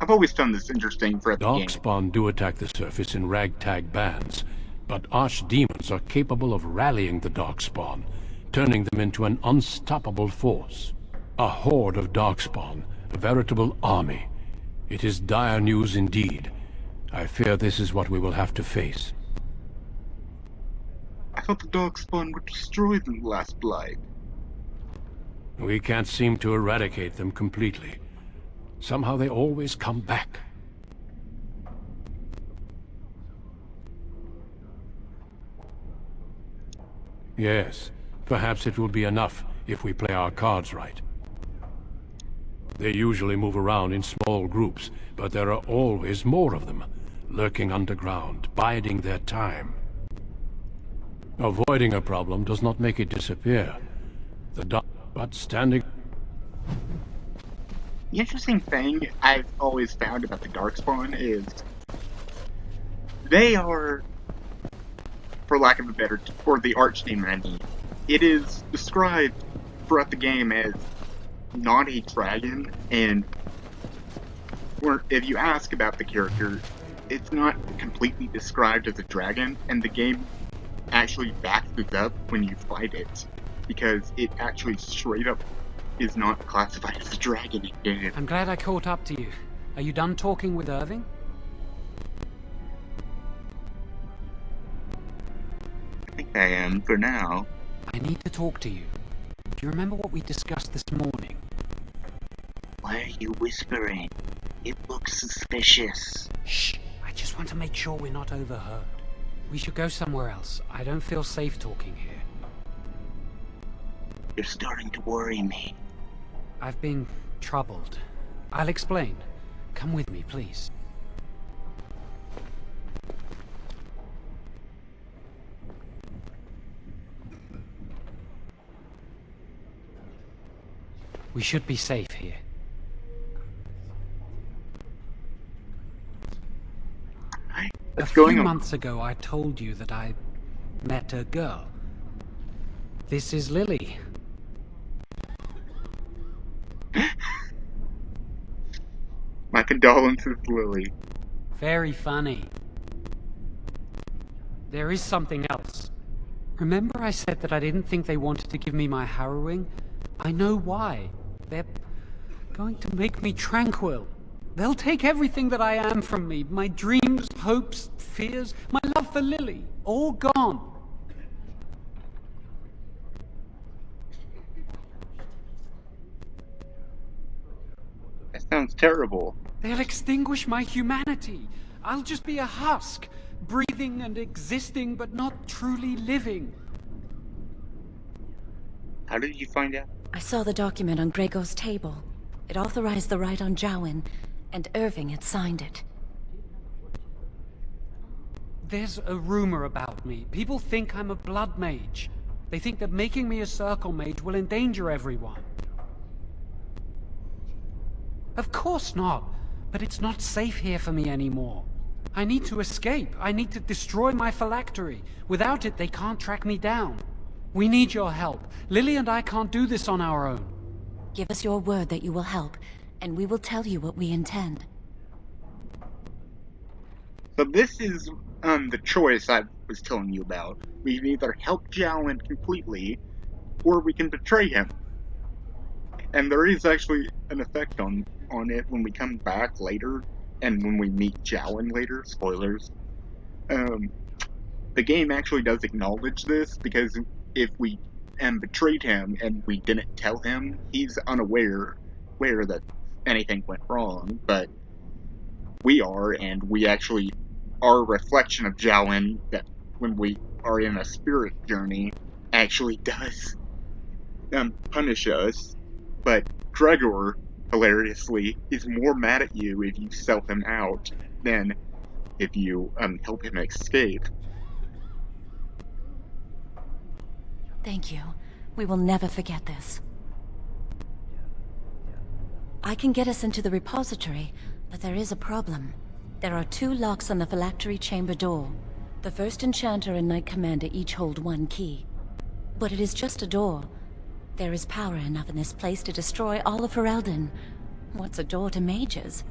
I've always found this interesting for the game. Darkspawn do attack the surface in ragtag bands, but archdemons are capable of rallying the Darkspawn, turning them into an unstoppable force. A horde of Darkspawn, a veritable army. It is dire news indeed. I fear this is what we will have to face. I thought the Darkspawn were destroyed in the last Blight. We can't seem to eradicate them completely. Somehow they always come back. Yes, perhaps it will be enough if we play our cards right. They usually move around in small groups, but there are always more of them, lurking underground, biding their time. Avoiding a problem does not make it disappear. But standing... The interesting thing I've always found about the Darkspawn is they are, for lack of a better, or the Archdemon, I mean, it is described throughout the game as not a dragon, and if you ask about the character, it's not completely described as a dragon, and the game actually backs it up when you fight it, because it actually straight up is not classified as a dragon in game. I'm glad I caught up to you. Are you done talking with Irving? I think I am, for now. I need to talk to you. Do you remember what we discussed this morning? Why are you whispering? It looks suspicious. Shh! I just want to make sure we're not overheard. We should go somewhere else. I don't feel safe talking here. You're starting to worry me. I've been troubled. I'll explain. Come with me, please. We should be safe here. What's a few going on? months ago, I told you that I met a girl. This is Lily. My condolences, Lily. Very funny. There is something else. Remember I said that I didn't think they wanted to give me my harrowing? I know why. They're going to make me tranquil. They'll take everything that I am from me. My dreams, hopes, fears, my love for Lily. All gone. That sounds terrible. They'll extinguish my humanity. I'll just be a husk, breathing and existing, but not truly living. How did you find out? I saw the document on Gregor's table. It authorized the right on Jowan, and Irving had signed it. There's a rumor about me. People think I'm a blood mage. They think that making me a circle mage will endanger everyone. Of course not, but it's not safe here for me anymore. I need to escape. I need to destroy my phylactery. Without it, they can't track me down. We need your help. Lily and I can't do this on our own. Give us your word that you will help, and we will tell you what we intend. So this is the choice I was telling you about. We can either help Jowan completely, or we can betray him. And there is actually an effect on it when we come back later, and when we meet Jowan later. Spoilers. The game actually does acknowledge this, because if we betrayed him and we didn't tell him, he's unaware that anything went wrong, but we are, and we actually are a reflection of Jowan that when we are in a spirit journey actually does punish us. But Gregor, hilariously, is more mad at you if you sell him out than if you help him escape. Thank you. We will never forget this. I can get us into the repository, but there is a problem. There are 2 locks on the phylactery chamber door. The first enchanter and knight commander each hold 1 key. But it is just a door. There is power enough in this place to destroy all of Ferelden. What's a door to mages?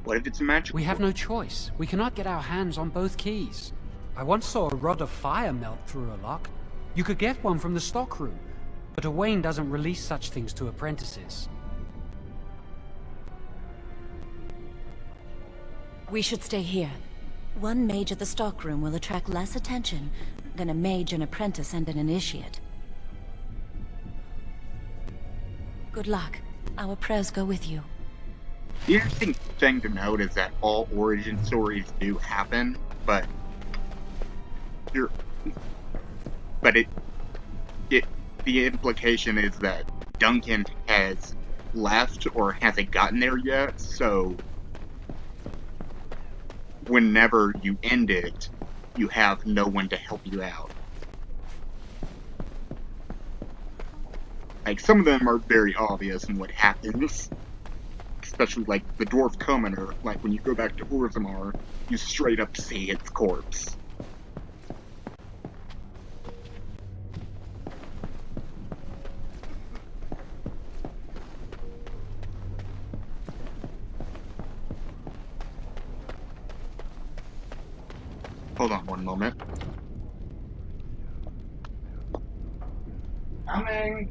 What if it's magical? We have no choice. We cannot get our hands on both keys. I once saw a rod of fire melt through a lock. You could get one from the stockroom, but Owain doesn't release such things to apprentices. We should stay here. 1 mage at the stockroom will attract less attention than a mage, an apprentice, and an initiate. Good luck. Our prayers go with you. The interesting thing to note is that all origin stories do happen, but the implication is that Duncan has left or hasn't gotten there yet, so whenever you end it, you have no one to help you out. Like, some of them are very obvious in what happens. Especially, like, the Dwarf Commoner. Like, when you go back to Orzammar, you straight up see its corpse. Hold on one moment. Coming!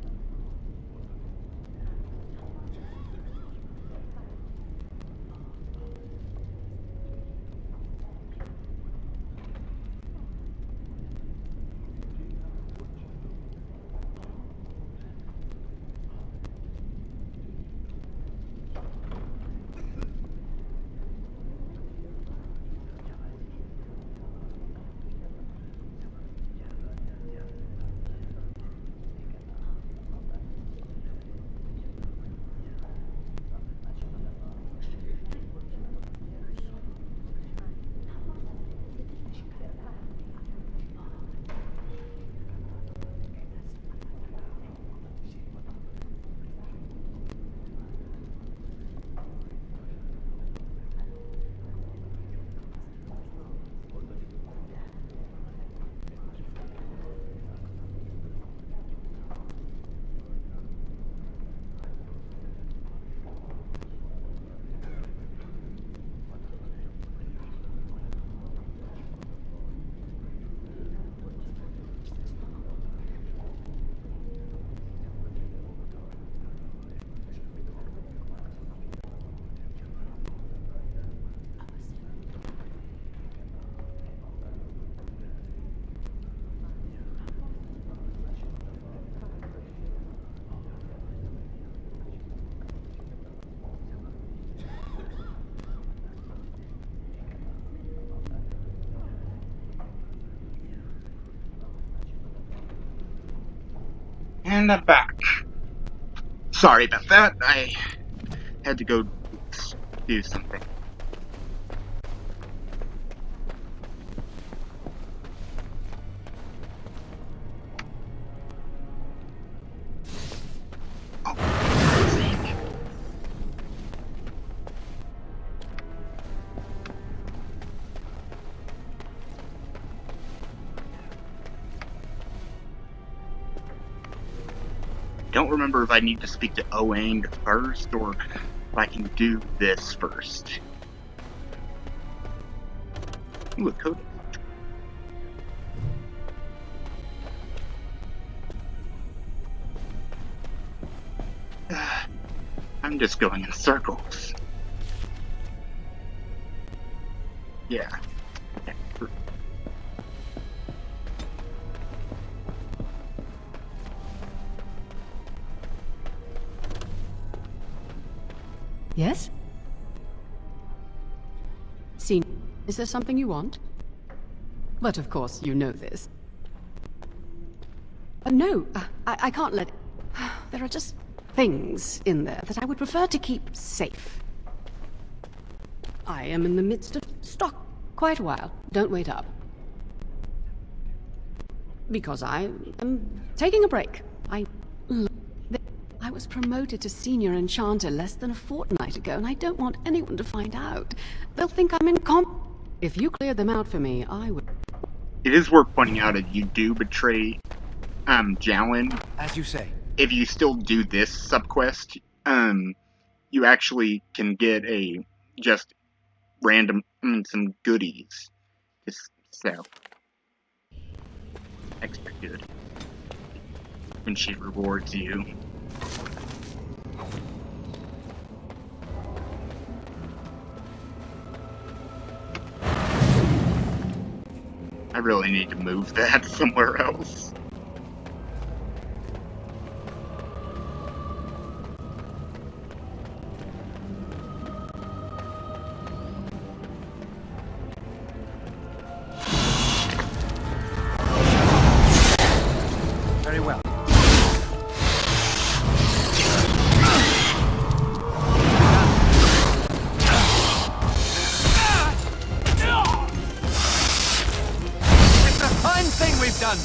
And I'm back. Sorry about that. I had to go do something. Don't remember if I need to speak to Oang first or if I can do this first. Ooh, a codex. I'm just going in circles. Yeah. Okay. Yes? Scene, is there something you want? But of course you know this. No, I can't let... There are just things in there that I would prefer to keep safe. I am in the midst of stock quite a while. Don't wait up. Because I am taking a break. I was promoted to senior enchanter less than a fortnight ago, and I don't want anyone to find out. They'll think I'm If you cleared them out for me, I would... It is worth pointing out if you do betray Jowan, as you say. If you still do this subquest, you actually can get just random some goodies to sell. Extra good. When she rewards you. I really need to move that somewhere else. Very well. It's a fine thing we've done.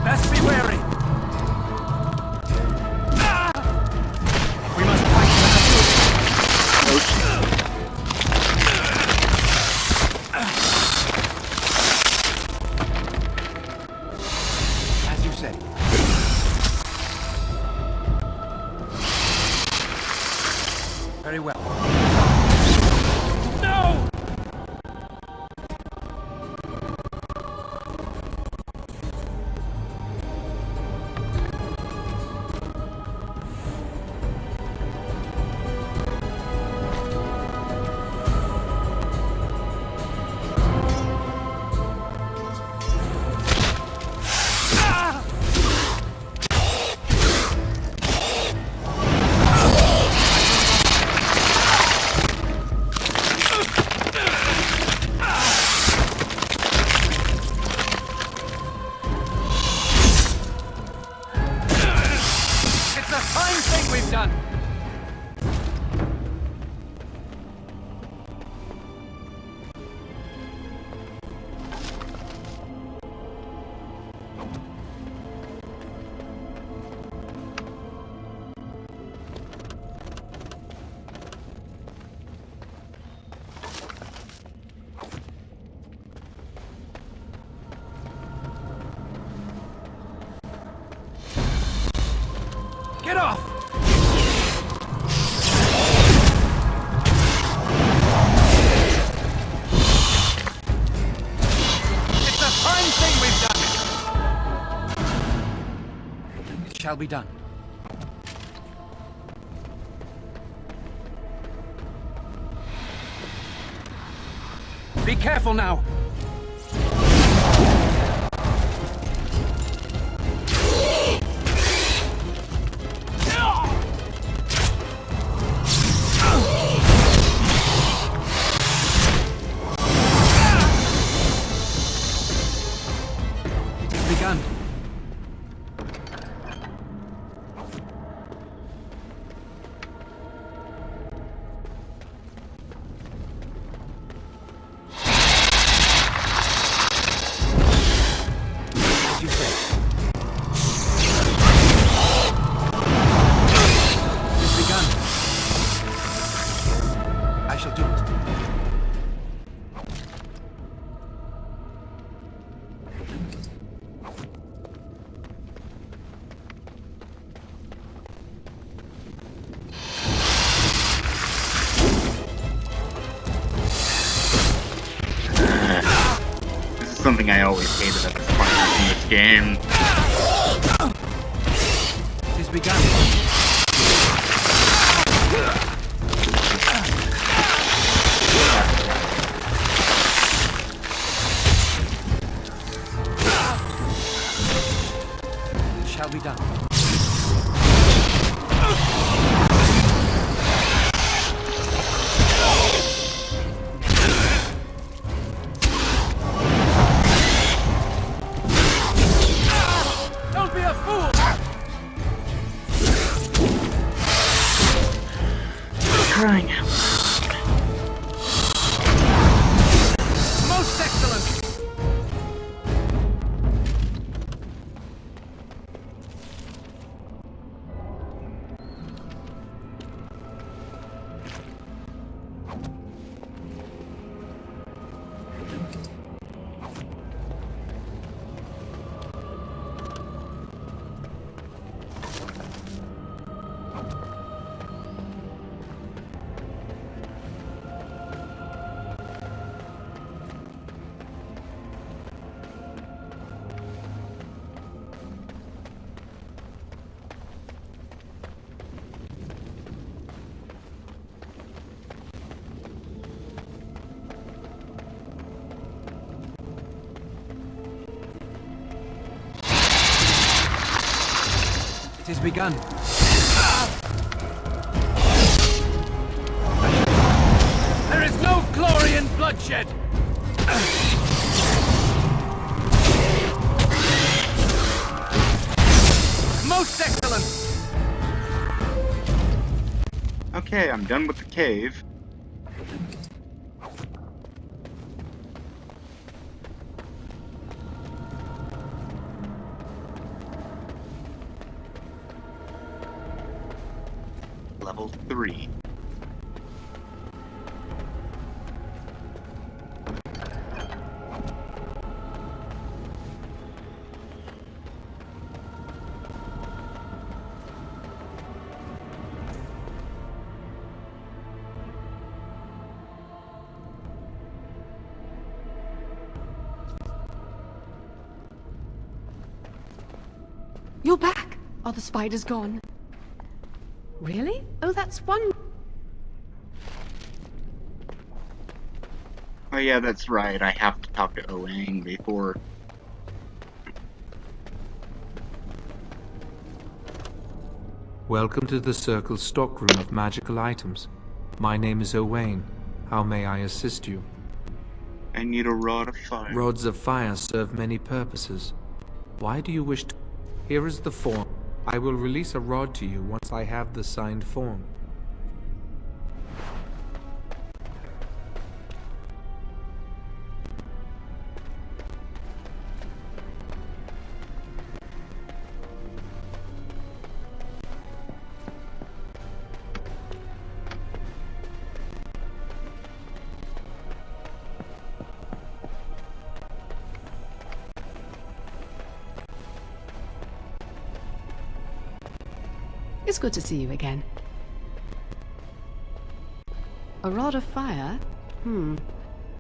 Best be wary. We must fight. As you say. Very well. No! It's a fine thing we've done. Get off! It's a fine thing we've done. It shall be done. Be careful now! It has begun. I shall do it. This is something I always hated at the spiders in this game. It has begun. It shall be done. Don't be a fool! Crying out. Most excellent! It has begun. There is no glory in bloodshed! Most excellent! Okay, I'm done with the cave. Level 3. You're back! Are the spiders gone? Really? Oh, that's one. Oh yeah, that's right. I have to talk to Oang before. Welcome to the Circle's stockroom of magical items. My name is Owain. How may I assist you? I need a rod of fire. Rods of fire serve many purposes. Why do you wish to... Here is the form. I will release a rod to you once I have the signed form. It's good to see you again. A rod of fire?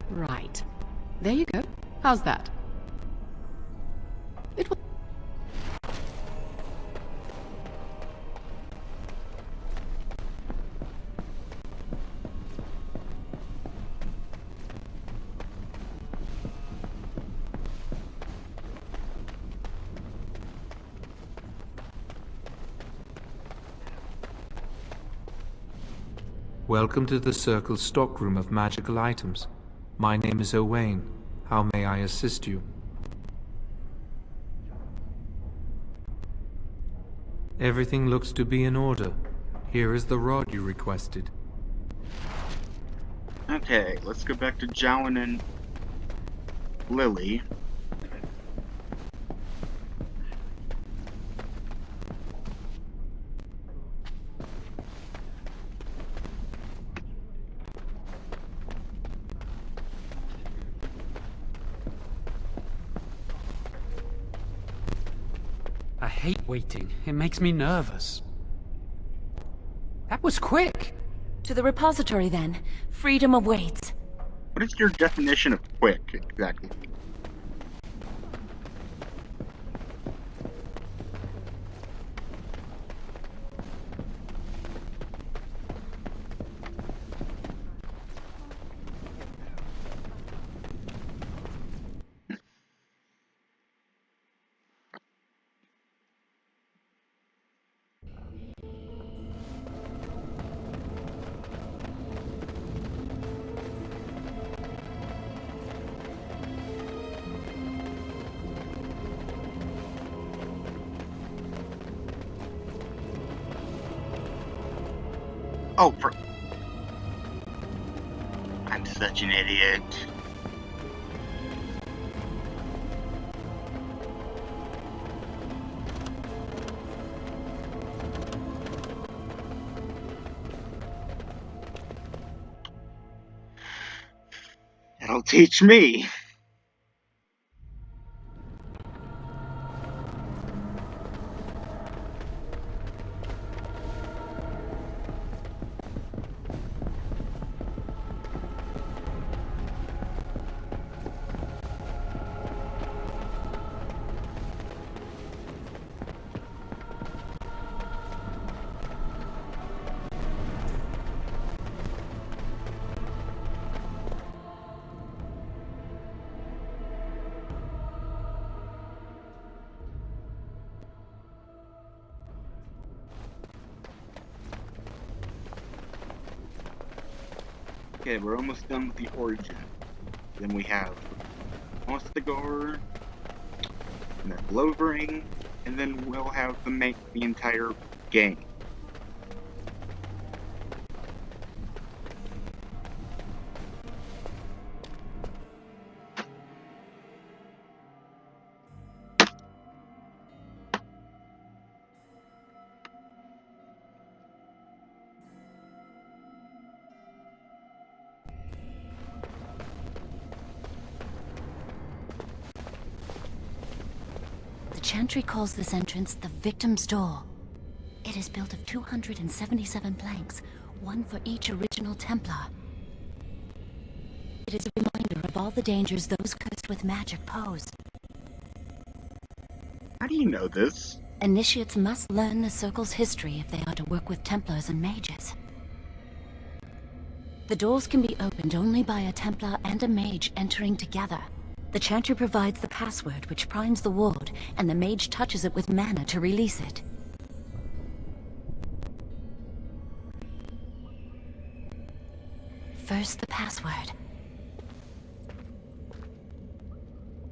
Right. There you go. How's that? It will... Welcome to the Circle's stockroom of magical items. My name is Owain. How may I assist you? Everything looks to be in order. Here is the rod you requested. Okay, let's go back to Jowan and Lily. I hate waiting. It makes me nervous. That was quick! To the repository, then. Freedom awaits. What is your definition of quick, exactly? Oh, I'm such an idiot. That'll teach me. Okay, we're almost done with the origin. Then we have Ostagar, and then Lovering, and then we'll have the entire game. The Chantry calls this entrance the Victim's Door. It is built of 277 planks, one for each original Templar. It is a reminder of all the dangers those cursed with magic pose. How do you know this? Initiates must learn the Circle's history if they are to work with Templars and mages. The doors can be opened only by a Templar and a mage entering together. The Chantry provides the password, which primes the ward, and the mage touches it with mana to release it. First, the password.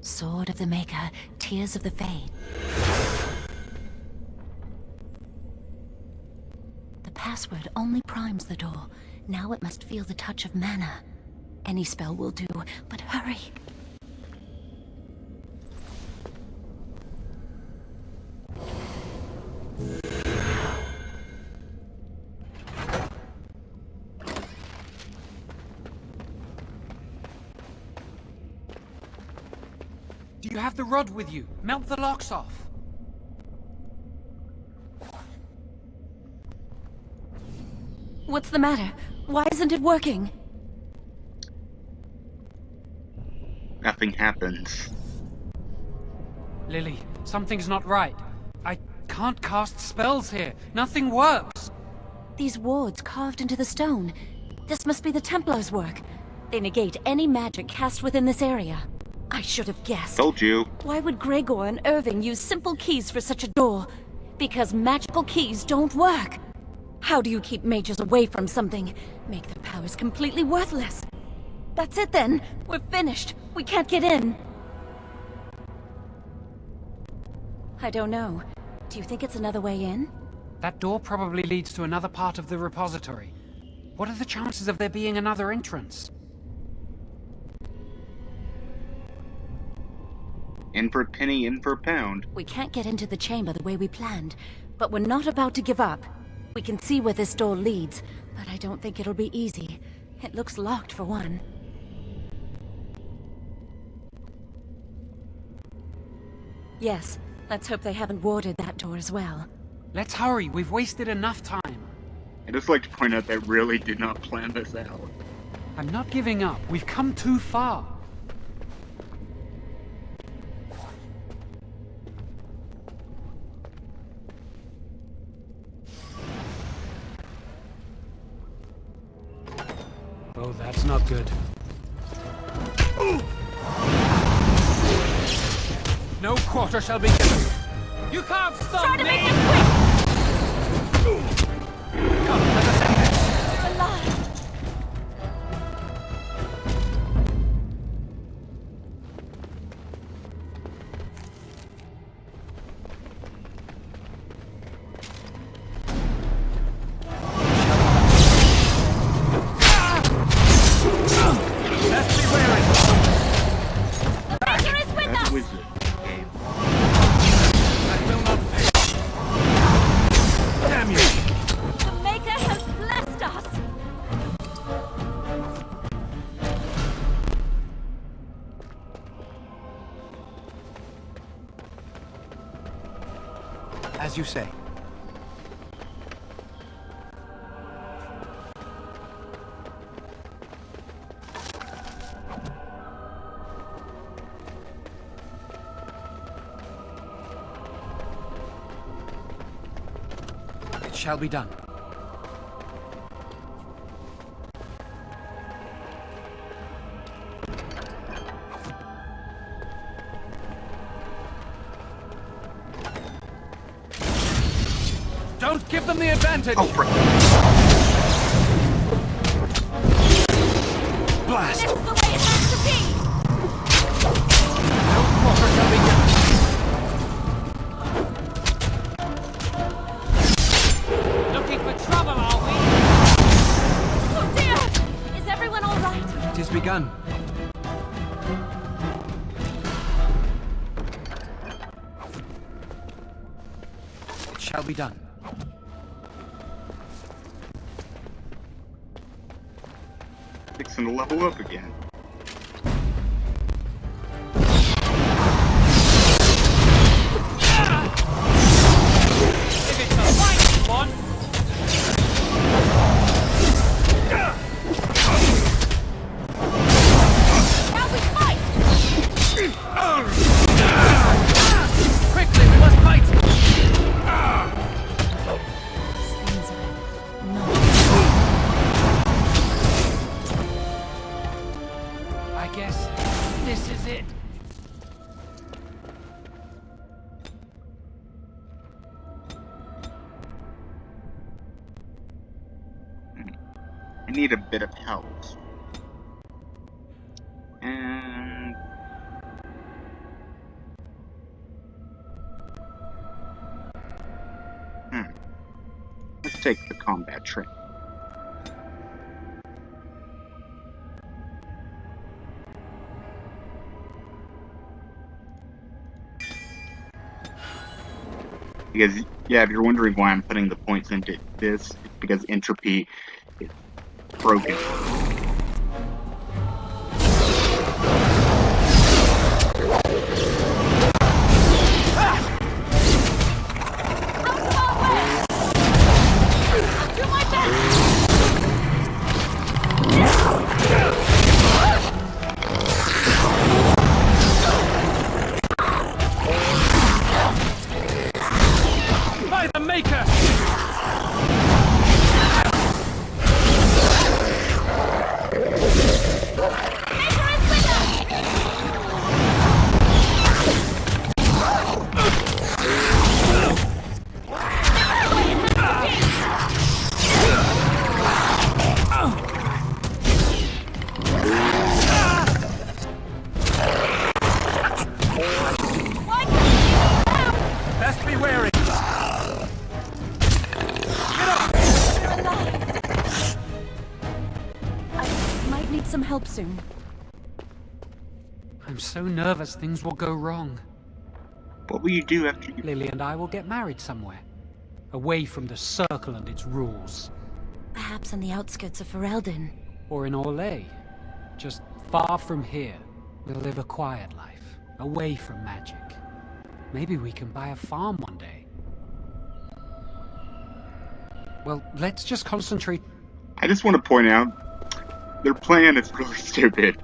Sword of the Maker, Tears of the Fade. The password only primes the door. Now it must feel the touch of mana. Any spell will do, but hurry! Do you have the rod with you? Melt the locks off. What's the matter? Why isn't it working? Nothing happens. Lily, something's not right. I can't cast spells here. Nothing works. These wards carved into the stone. This must be the Templars' work. They negate any magic cast within this area. I should have guessed. Told you. Why would Gregor and Irving use simple keys for such a door? Because magical keys don't work. How do you keep mages away from something? Make their powers completely worthless. That's it then. We're finished. We can't get in. I don't know. Do you think it's another way in? That door probably leads to another part of the repository. What are the chances of there being another entrance? In for a penny, in for a pound. We can't get into the chamber the way we planned, but we're not about to give up. We can see where this door leads, but I don't think it'll be easy. It looks locked for one. Yes, let's hope they haven't warded that door as well. Let's hurry, we've wasted enough time. I'd just like to point out they really did not plan this out. I'm not giving up. We've come too far. Oh, that's not good. No quarter shall be given. You can't stop me! Try to make this quick! Come, let us end this. We're alive! Let's be wary. The Maker is with us! I will not fail. Damn you! The Maker has blessed us! As you say. It shall be done. Don't give them the advantage! Oh, Blast! This is the way it has to be! No quarter shall be given. Looking for trouble, are we? Oh dear! Is everyone all right? It is begun. It shall be done. Fixing to level up again. If it's a fight, one. Now we fight! Quickly, we must fight! Things are not... I guess this is it. I need a bit of help. And... Let's take the combat train. Because, yeah, if you're wondering why I'm putting the points into this, it's because entropy is broken. Do my best! By the Maker! I'm so nervous things will go wrong. What will you do after you... Lily and I will get married somewhere. Away from the Circle and its rules. Perhaps on the outskirts of Ferelden. Or in Orlais. Just far from here. We'll live a quiet life. Away from magic. Maybe we can buy a farm one day. Well, let's just concentrate. I just want to point out, their plan is really stupid.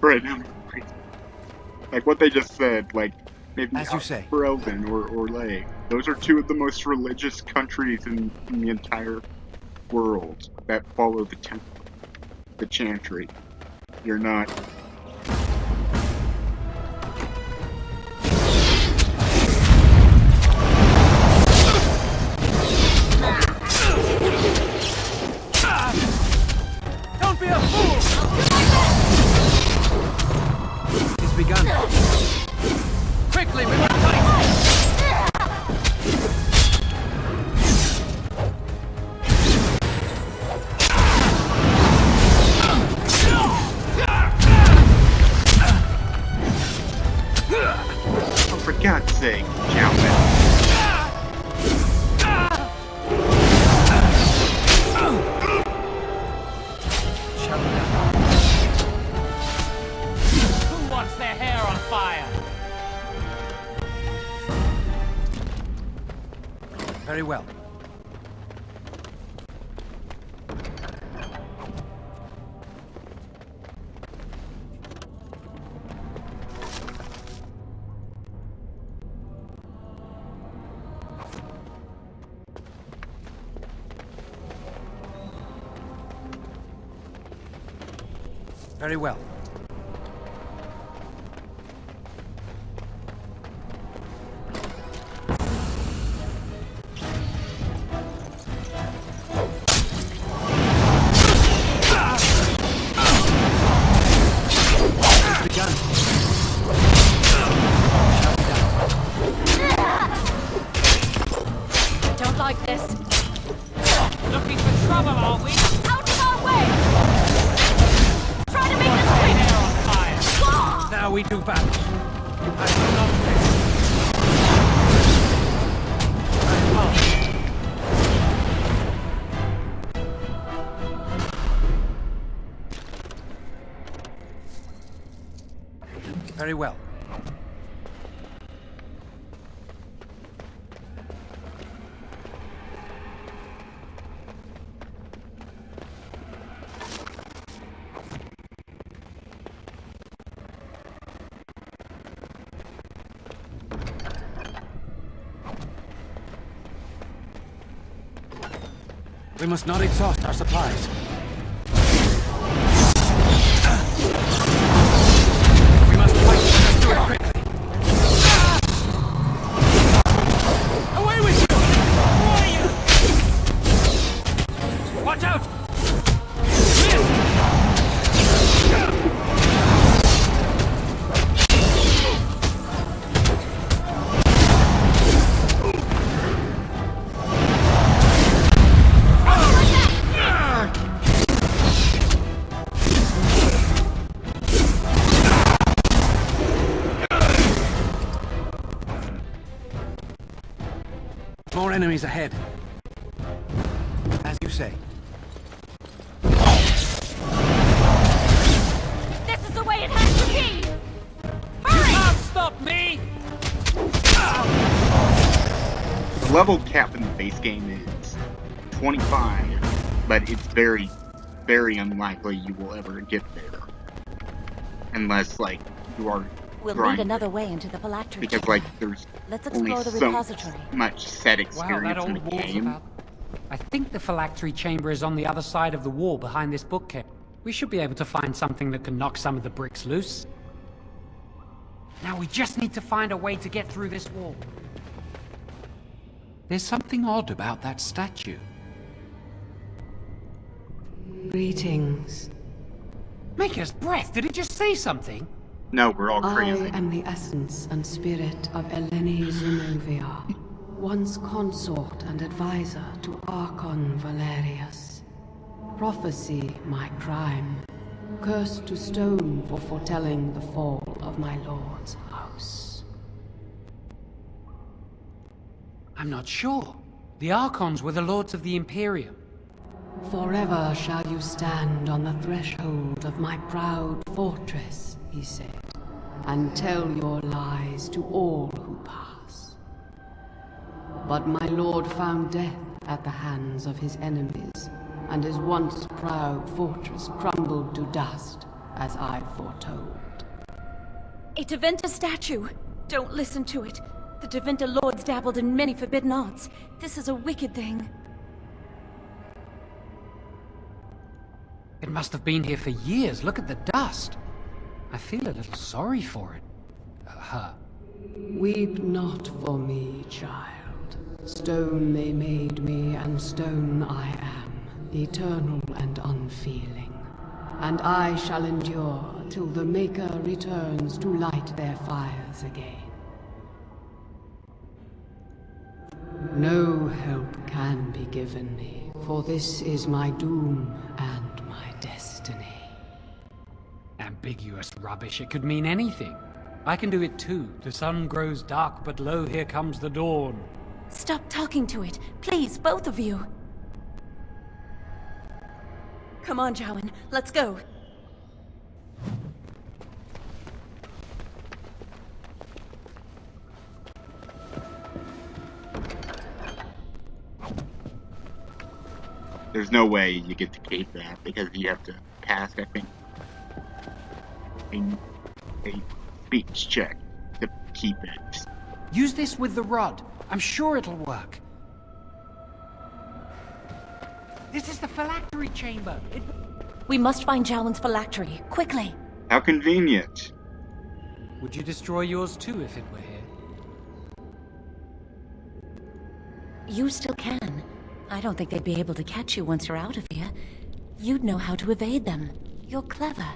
Right now, like what they just said, like maybe as you say, Ferelden or Orlais. Those are two of the most religious countries in the entire world that follow the temple, the chantry. You're not. Don't be a fool! It's begun. Quickly, we must fight! Oh, for God's sake, gentlemen. Who wants their hair on fire? Very well. Very well. Don't like this. Looking for trouble, are we? Out of our way! Try to make this quick! Hair on fire! Now we do battle. I will not fail. Very well. We must not exhaust our supplies. We must fight. Let's do it quickly. Away with you! Who are you? Watch out! More enemies ahead. As you say. This is the way it has to be! You can't stop me! The level cap in the base game is 25, but it's very, very unlikely you will ever get there. Unless, like, you are We'll lead grinding. another way into the phylactery Because, chamber. like, there's Let's only explore the so repository. much set Wow, experience that in the old wall's game. about... I think the phylactery chamber is on the other side of the wall behind this bookcase. We should be able to find something that can knock some of the bricks loose. Now we just need to find a way to get through this wall. There's something odd about that statue. Greetings. Maker's breath, did it just say something? No, we're all crazy. I am the essence and spirit of Eleni Zinovia, once consort and advisor to Archon Valerius. Prophecy my crime, cursed to stone for foretelling the fall of my lord's house. I'm not sure. The Archons were the lords of the Imperium. Forever shall you stand on the threshold of my proud fortress, he said, and tell your lies to all who pass. But my lord found death at the hands of his enemies, and his once proud fortress crumbled to dust, as I foretold. A Tevinter statue! Don't listen to it. The Tevinter lords dabbled in many forbidden arts. This is a wicked thing. It must have been here for years. Look at the dust. I feel a little sorry for it. Her. Weep not for me, child. Stone they made me, and stone I am, eternal and unfeeling. And I shall endure till the Maker returns to light their fires again. No help can be given me, for this is my doom and my destiny. Ambiguous rubbish. It could mean anything. I can do it too. The sun grows dark, but lo, here comes the dawn. Stop talking to it. Please, both of you. Come on, Jowan. Let's go. There's no way you get to keep that because you have to pass, I think, a speech check to keep it. Use this with the rod. I'm sure it'll work. This is the phylactery chamber. We must find Jowan's phylactery, quickly. How convenient. Would you destroy yours too if it were here? You still can. I don't think they'd be able to catch you once you're out of here. You'd know how to evade them. You're clever,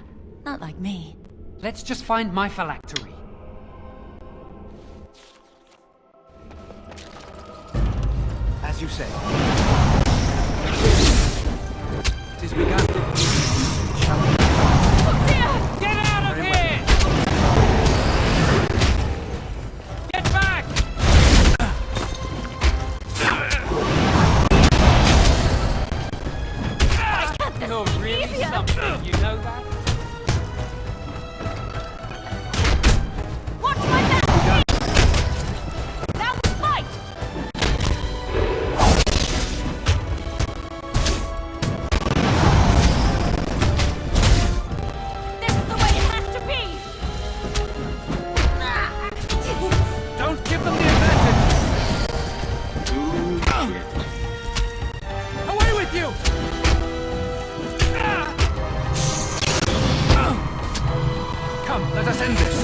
not like me. Let's just find my phylactery. As you say. Tis begun. Shall we? Oh dear! Get out of here! Get back! You're really something, you know that? Watch my back! Now we fight! This is the way it has to be! Don't give them the advantage! Ooh, shit. Away with you! Come, let us end this.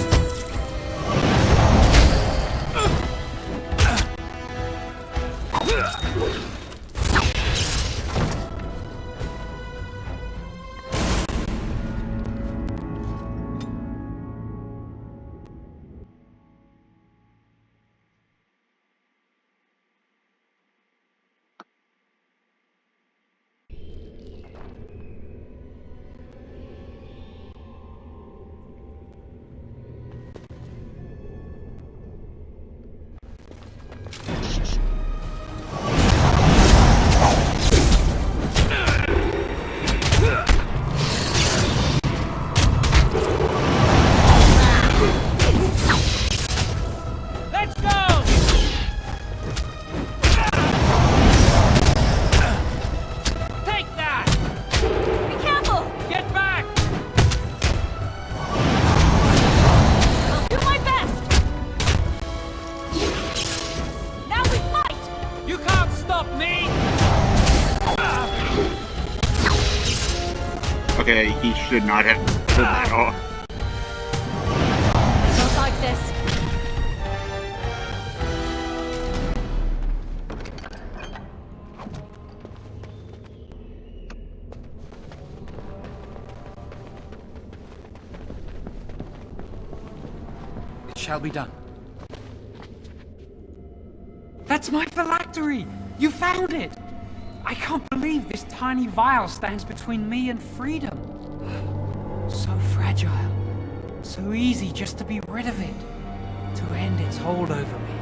Okay, he should not have pulled that off. Not like this. It shall be done. That's my phylactery! You found it! I can't believe this tiny vial stands between me and freedom. fragile. So easy just to be rid of it. To end its hold over me.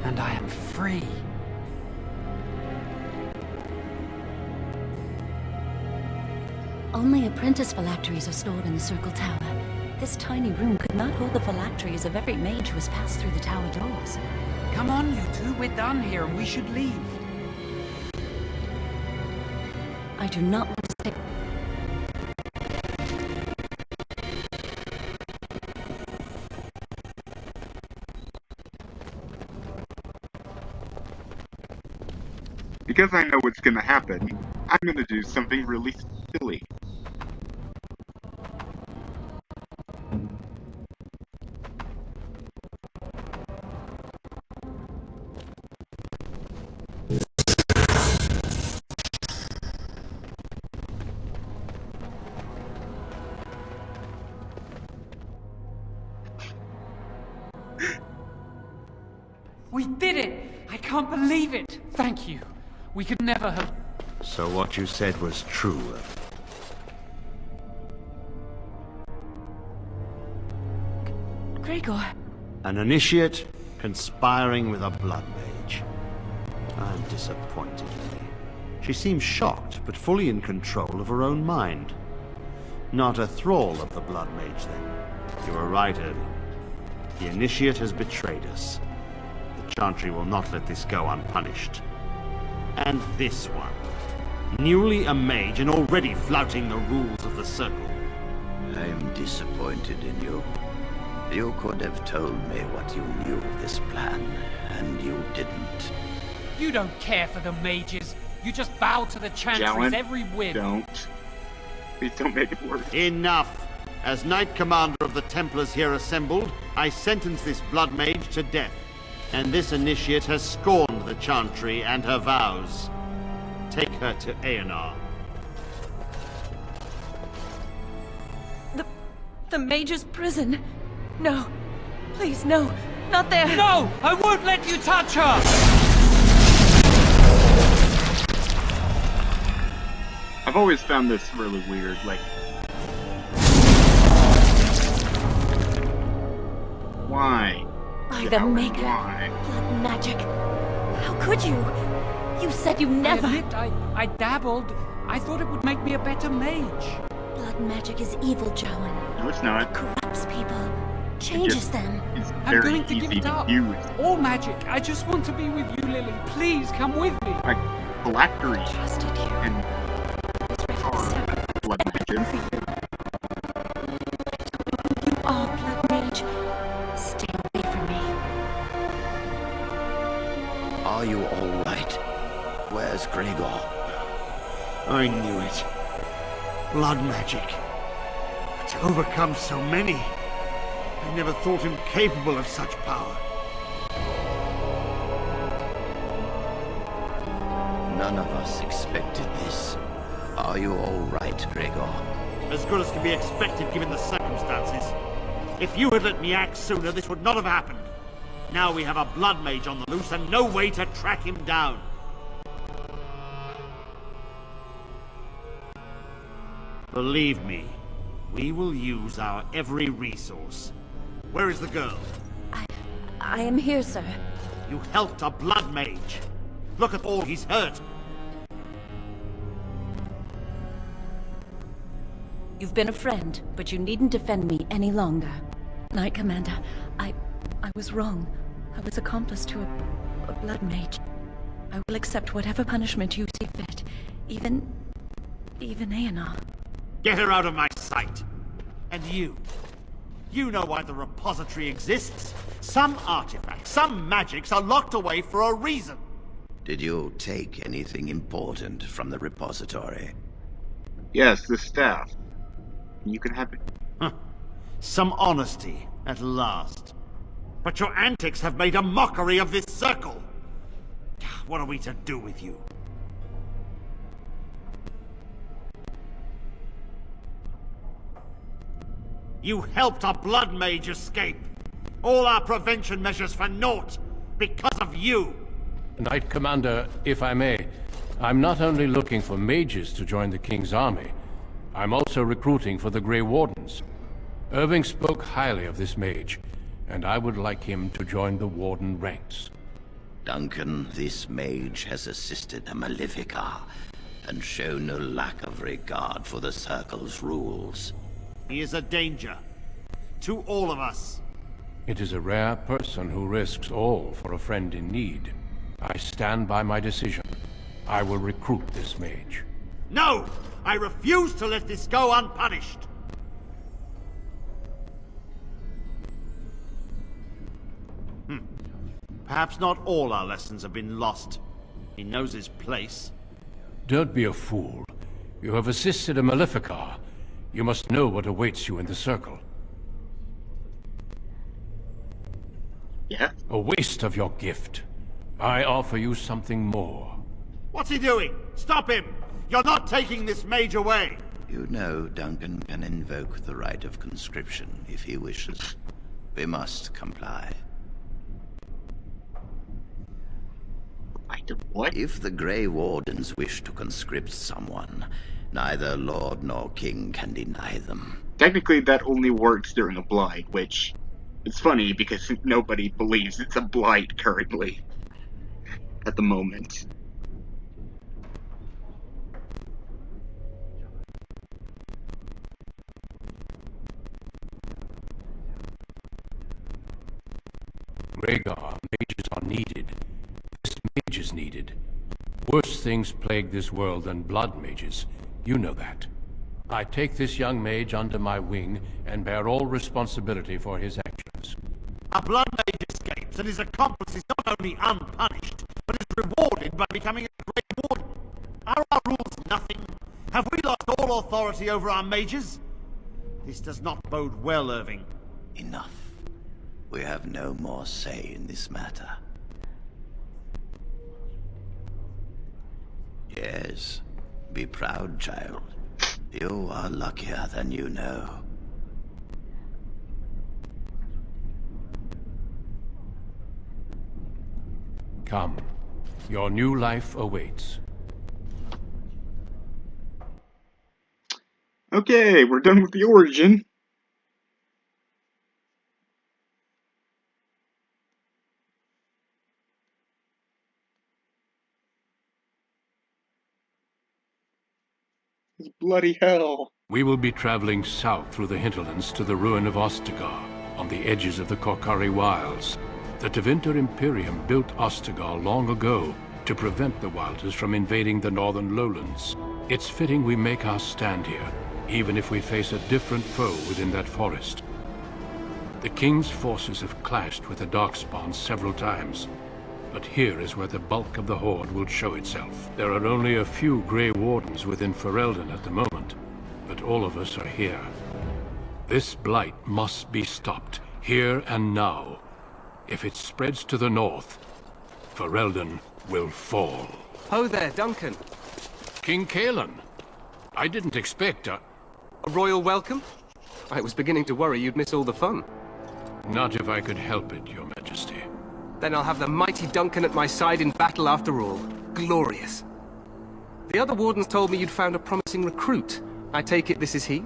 And I am free. Only apprentice phylacteries are stored in the Circle Tower. This tiny room could not hold the phylacteries of every mage who has passed through the tower doors. Come on, you two, we're done here and we should leave. I do not want to stay. Because I know what's gonna happen, I'm gonna do something really silly. We did it! I can't believe it! Thank you. We could never have... So what you said was true. Gregor. An initiate conspiring with a blood mage. I'm disappointed, Lily. She seems shocked, but fully in control of her own mind. Not a thrall of the blood mage, then. You were right, Irving. The initiate has betrayed us. The Chantry will not let this go unpunished. And this one. Newly a mage and already flouting the rules of the Circle. I'm disappointed in you. You could have told me what you knew of this plan, and you didn't. You don't care for the mages. You just bow to the Chantry's every whim. Don't. Please don't make it worse. Enough! As Knight Commander of the Templars here assembled, I sentence this blood mage to death. And this initiate has scorned the Chantry and her vows. Take her to Aenar. The mage's prison. No. Please, no. Not there. No! I won't let you touch her! I've always found this really weird, like... Why? By the Maker. Why? Blood magic. How could you? You said you never... I dabbled. I thought it would make me a better mage. Blood magic is evil, Jowan. No, it's not. It corrupts people. Changes them. It's I'm very going to give easy it up. to use. All magic. I just want to be with you, Lily. Please, come with me. Like, phylactery Trusted you. and blood magic. You are blood mage. Stay away from me. Are you all right? Where's Gregor? I knew it. Blood magic. But to overcome so many, I never thought him capable of such power. None of us expected this. Are you all right, Gregor? As good as can be expected given the circumstances. If you had let me act sooner, this would not have happened. Now we have a blood mage on the loose and no way to track him down. Believe me, we will use our every resource. Where is the girl? I am here, sir. You helped a blood mage. Look at all he's hurt. You've been a friend, but you needn't defend me any longer. Knight Commander, I was wrong. I was accomplice to a blood mage. I will accept whatever punishment you see fit. Even Aenar. Get her out of my sight. And you. You know why the repository exists. Some artifacts, some magics are locked away for a reason. Did you take anything important from the repository? Yes, the staff. You can have it. Huh. Some honesty, at last. But your antics have made a mockery of this circle. What are we to do with you? You helped a blood mage escape. All our prevention measures for naught. Because of you. Knight Commander, if I may, I'm not only looking for mages to join the King's army, I'm also recruiting for the Grey Wardens. Irving spoke highly of this mage, and I would like him to join the Warden ranks. Duncan, this mage has assisted a Malefica, and shown no lack of regard for the Circle's rules. He is a danger. To all of us. It is a rare person who risks all for a friend in need. I stand by my decision. I will recruit this mage. No! I refuse to let this go unpunished! Perhaps not all our lessons have been lost. He knows his place. Don't be a fool. You have assisted a Maleficar. You must know what awaits you in the Circle. Yeah? A waste of your gift. I offer you something more. What's he doing? Stop him! You're not taking this mage away! You know Duncan can invoke the right of conscription if he wishes. We must comply. Right of what? If the Grey Wardens wish to conscript someone, neither Lord nor King can deny them. Technically, that only works during a blight, which is funny because nobody believes it's a blight currently. At the moment. Rhaegar, mages are needed. This mage is needed. Worse things plague this world than blood mages. You know that. I take this young mage under my wing and bear all responsibility for his actions. A blood mage escapes and his accomplice is not only unpunished, but is rewarded by becoming a Grey Warden. Are our rules nothing? Have we lost all authority over our mages? This does not bode well, Irving. Enough. We have no more say in this matter. Yes, be proud, child. You are luckier than you know. Come. Your new life awaits. Okay, we're done with the origin. Bloody hell. We will be traveling south through the hinterlands to the ruin of Ostagar, on the edges of the Korcari Wilds. The Tevinter Imperium built Ostagar long ago to prevent the Wilders from invading the northern lowlands. It's fitting we make our stand here, even if we face a different foe within that forest. The King's forces have clashed with the Darkspawn several times, but here is where the bulk of the Horde will show itself. There are only a few Grey Wardens within Ferelden at the moment, but all of us are here. This blight must be stopped, here and now. If it spreads to the north, Ferelden will fall. Ho there, Duncan. King Kaelan. I didn't expect a royal welcome? I was beginning to worry you'd miss all the fun. Not if I could help it, Your Majesty. Then I'll have the mighty Duncan at my side in battle after all. Glorious. The other wardens told me you'd found a promising recruit. I take it this is he?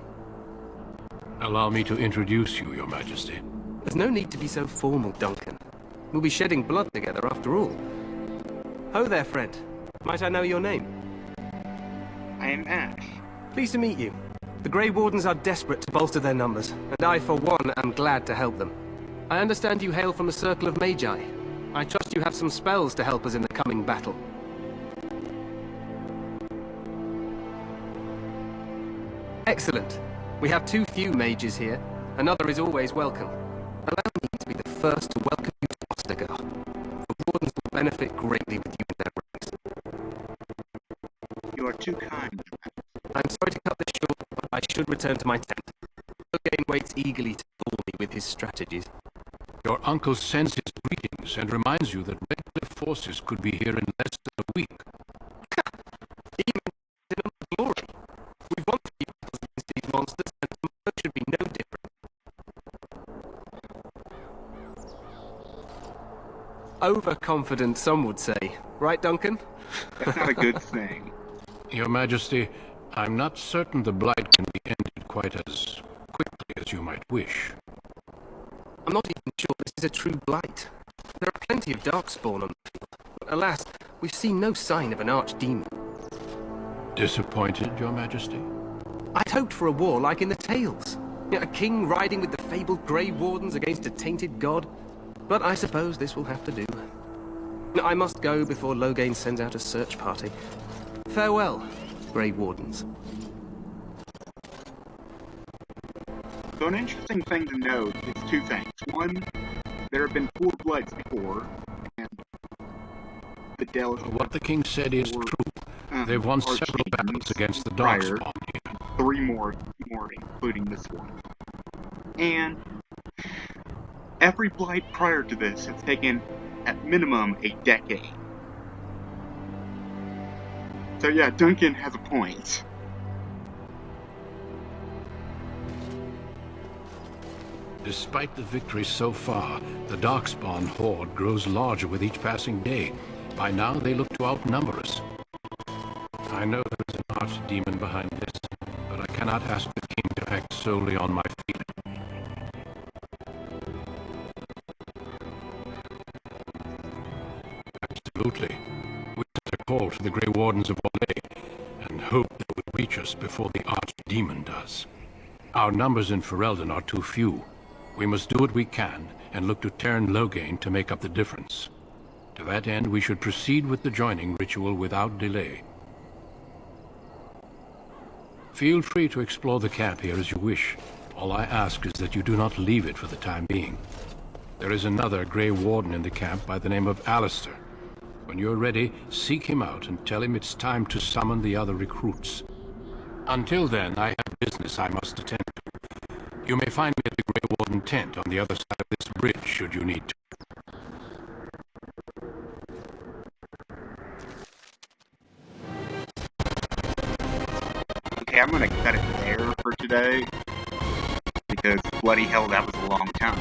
Allow me to introduce you, Your Majesty. There's no need to be so formal, Duncan. We'll be shedding blood together after all. Ho there, friend. Might I know your name? I am Ash. Pleased to meet you. The Grey Wardens are desperate to bolster their numbers, and I, for one, am glad to help them. I understand you hail from the Circle of Magi. I trust you have some spells to help us in the coming battle. Excellent. We have too few mages here. Another is always welcome. Allow me to be the first to welcome you to Ostagar. The Wardens will benefit greatly with you in their ranks. You are too kind. I'm sorry to cut this short, but I should return to my tent. Logain waits eagerly to fool me with his strategies. Your uncle sends his greetings and reminds you that Redcliffe forces could be here in less than a week. He mentioned in glory. We've won 3 battles against these monsters, and tomorrow should be no different. Overconfident, some would say. Right, Duncan? That's not a good thing. Your Majesty, I'm not certain the blight can be ended quite as quickly as you might wish. I'm not even sure this is a true blight. There are plenty of darkspawn on the field, but alas, we've seen no sign of an archdemon. Disappointed, Your Majesty? I'd hoped for a war like in the tales. A king riding with the fabled Grey Wardens against a tainted god. But I suppose this will have to do. I must go before Loghain sends out a search party. Farewell, Grey Wardens. So an interesting thing to note is two things. One, there have been 4 bloods before, and the what the king said is true. They've won several battles against the Darkspawn here. 3 more, including this one. And every blight prior to this has taken, at minimum, a decade. So yeah, Duncan has a point. Despite the victory so far, the Darkspawn horde grows larger with each passing day. By now, they look to outnumber us. I know there is an archdemon behind this, but I cannot ask the king to act solely on my feeling. Absolutely. We sent a call to the Grey Wardens of Orlais, and hope they would reach us before the archdemon does. Our numbers in Ferelden are too few. We must do what we can, and look to Teyrn Loghain to make up the difference. To that end, we should proceed with the joining ritual without delay. Feel free to explore the camp here as you wish. All I ask is that you do not leave it for the time being. There is another Grey Warden in the camp by the name of Alistair. When you're ready, seek him out and tell him it's time to summon the other recruits. Until then, I have business I must attend to. You may find me at the Grey Warden tent on the other side of this bridge, should you need to. Okay, I'm gonna cut it there for today, because bloody hell, that was a long time.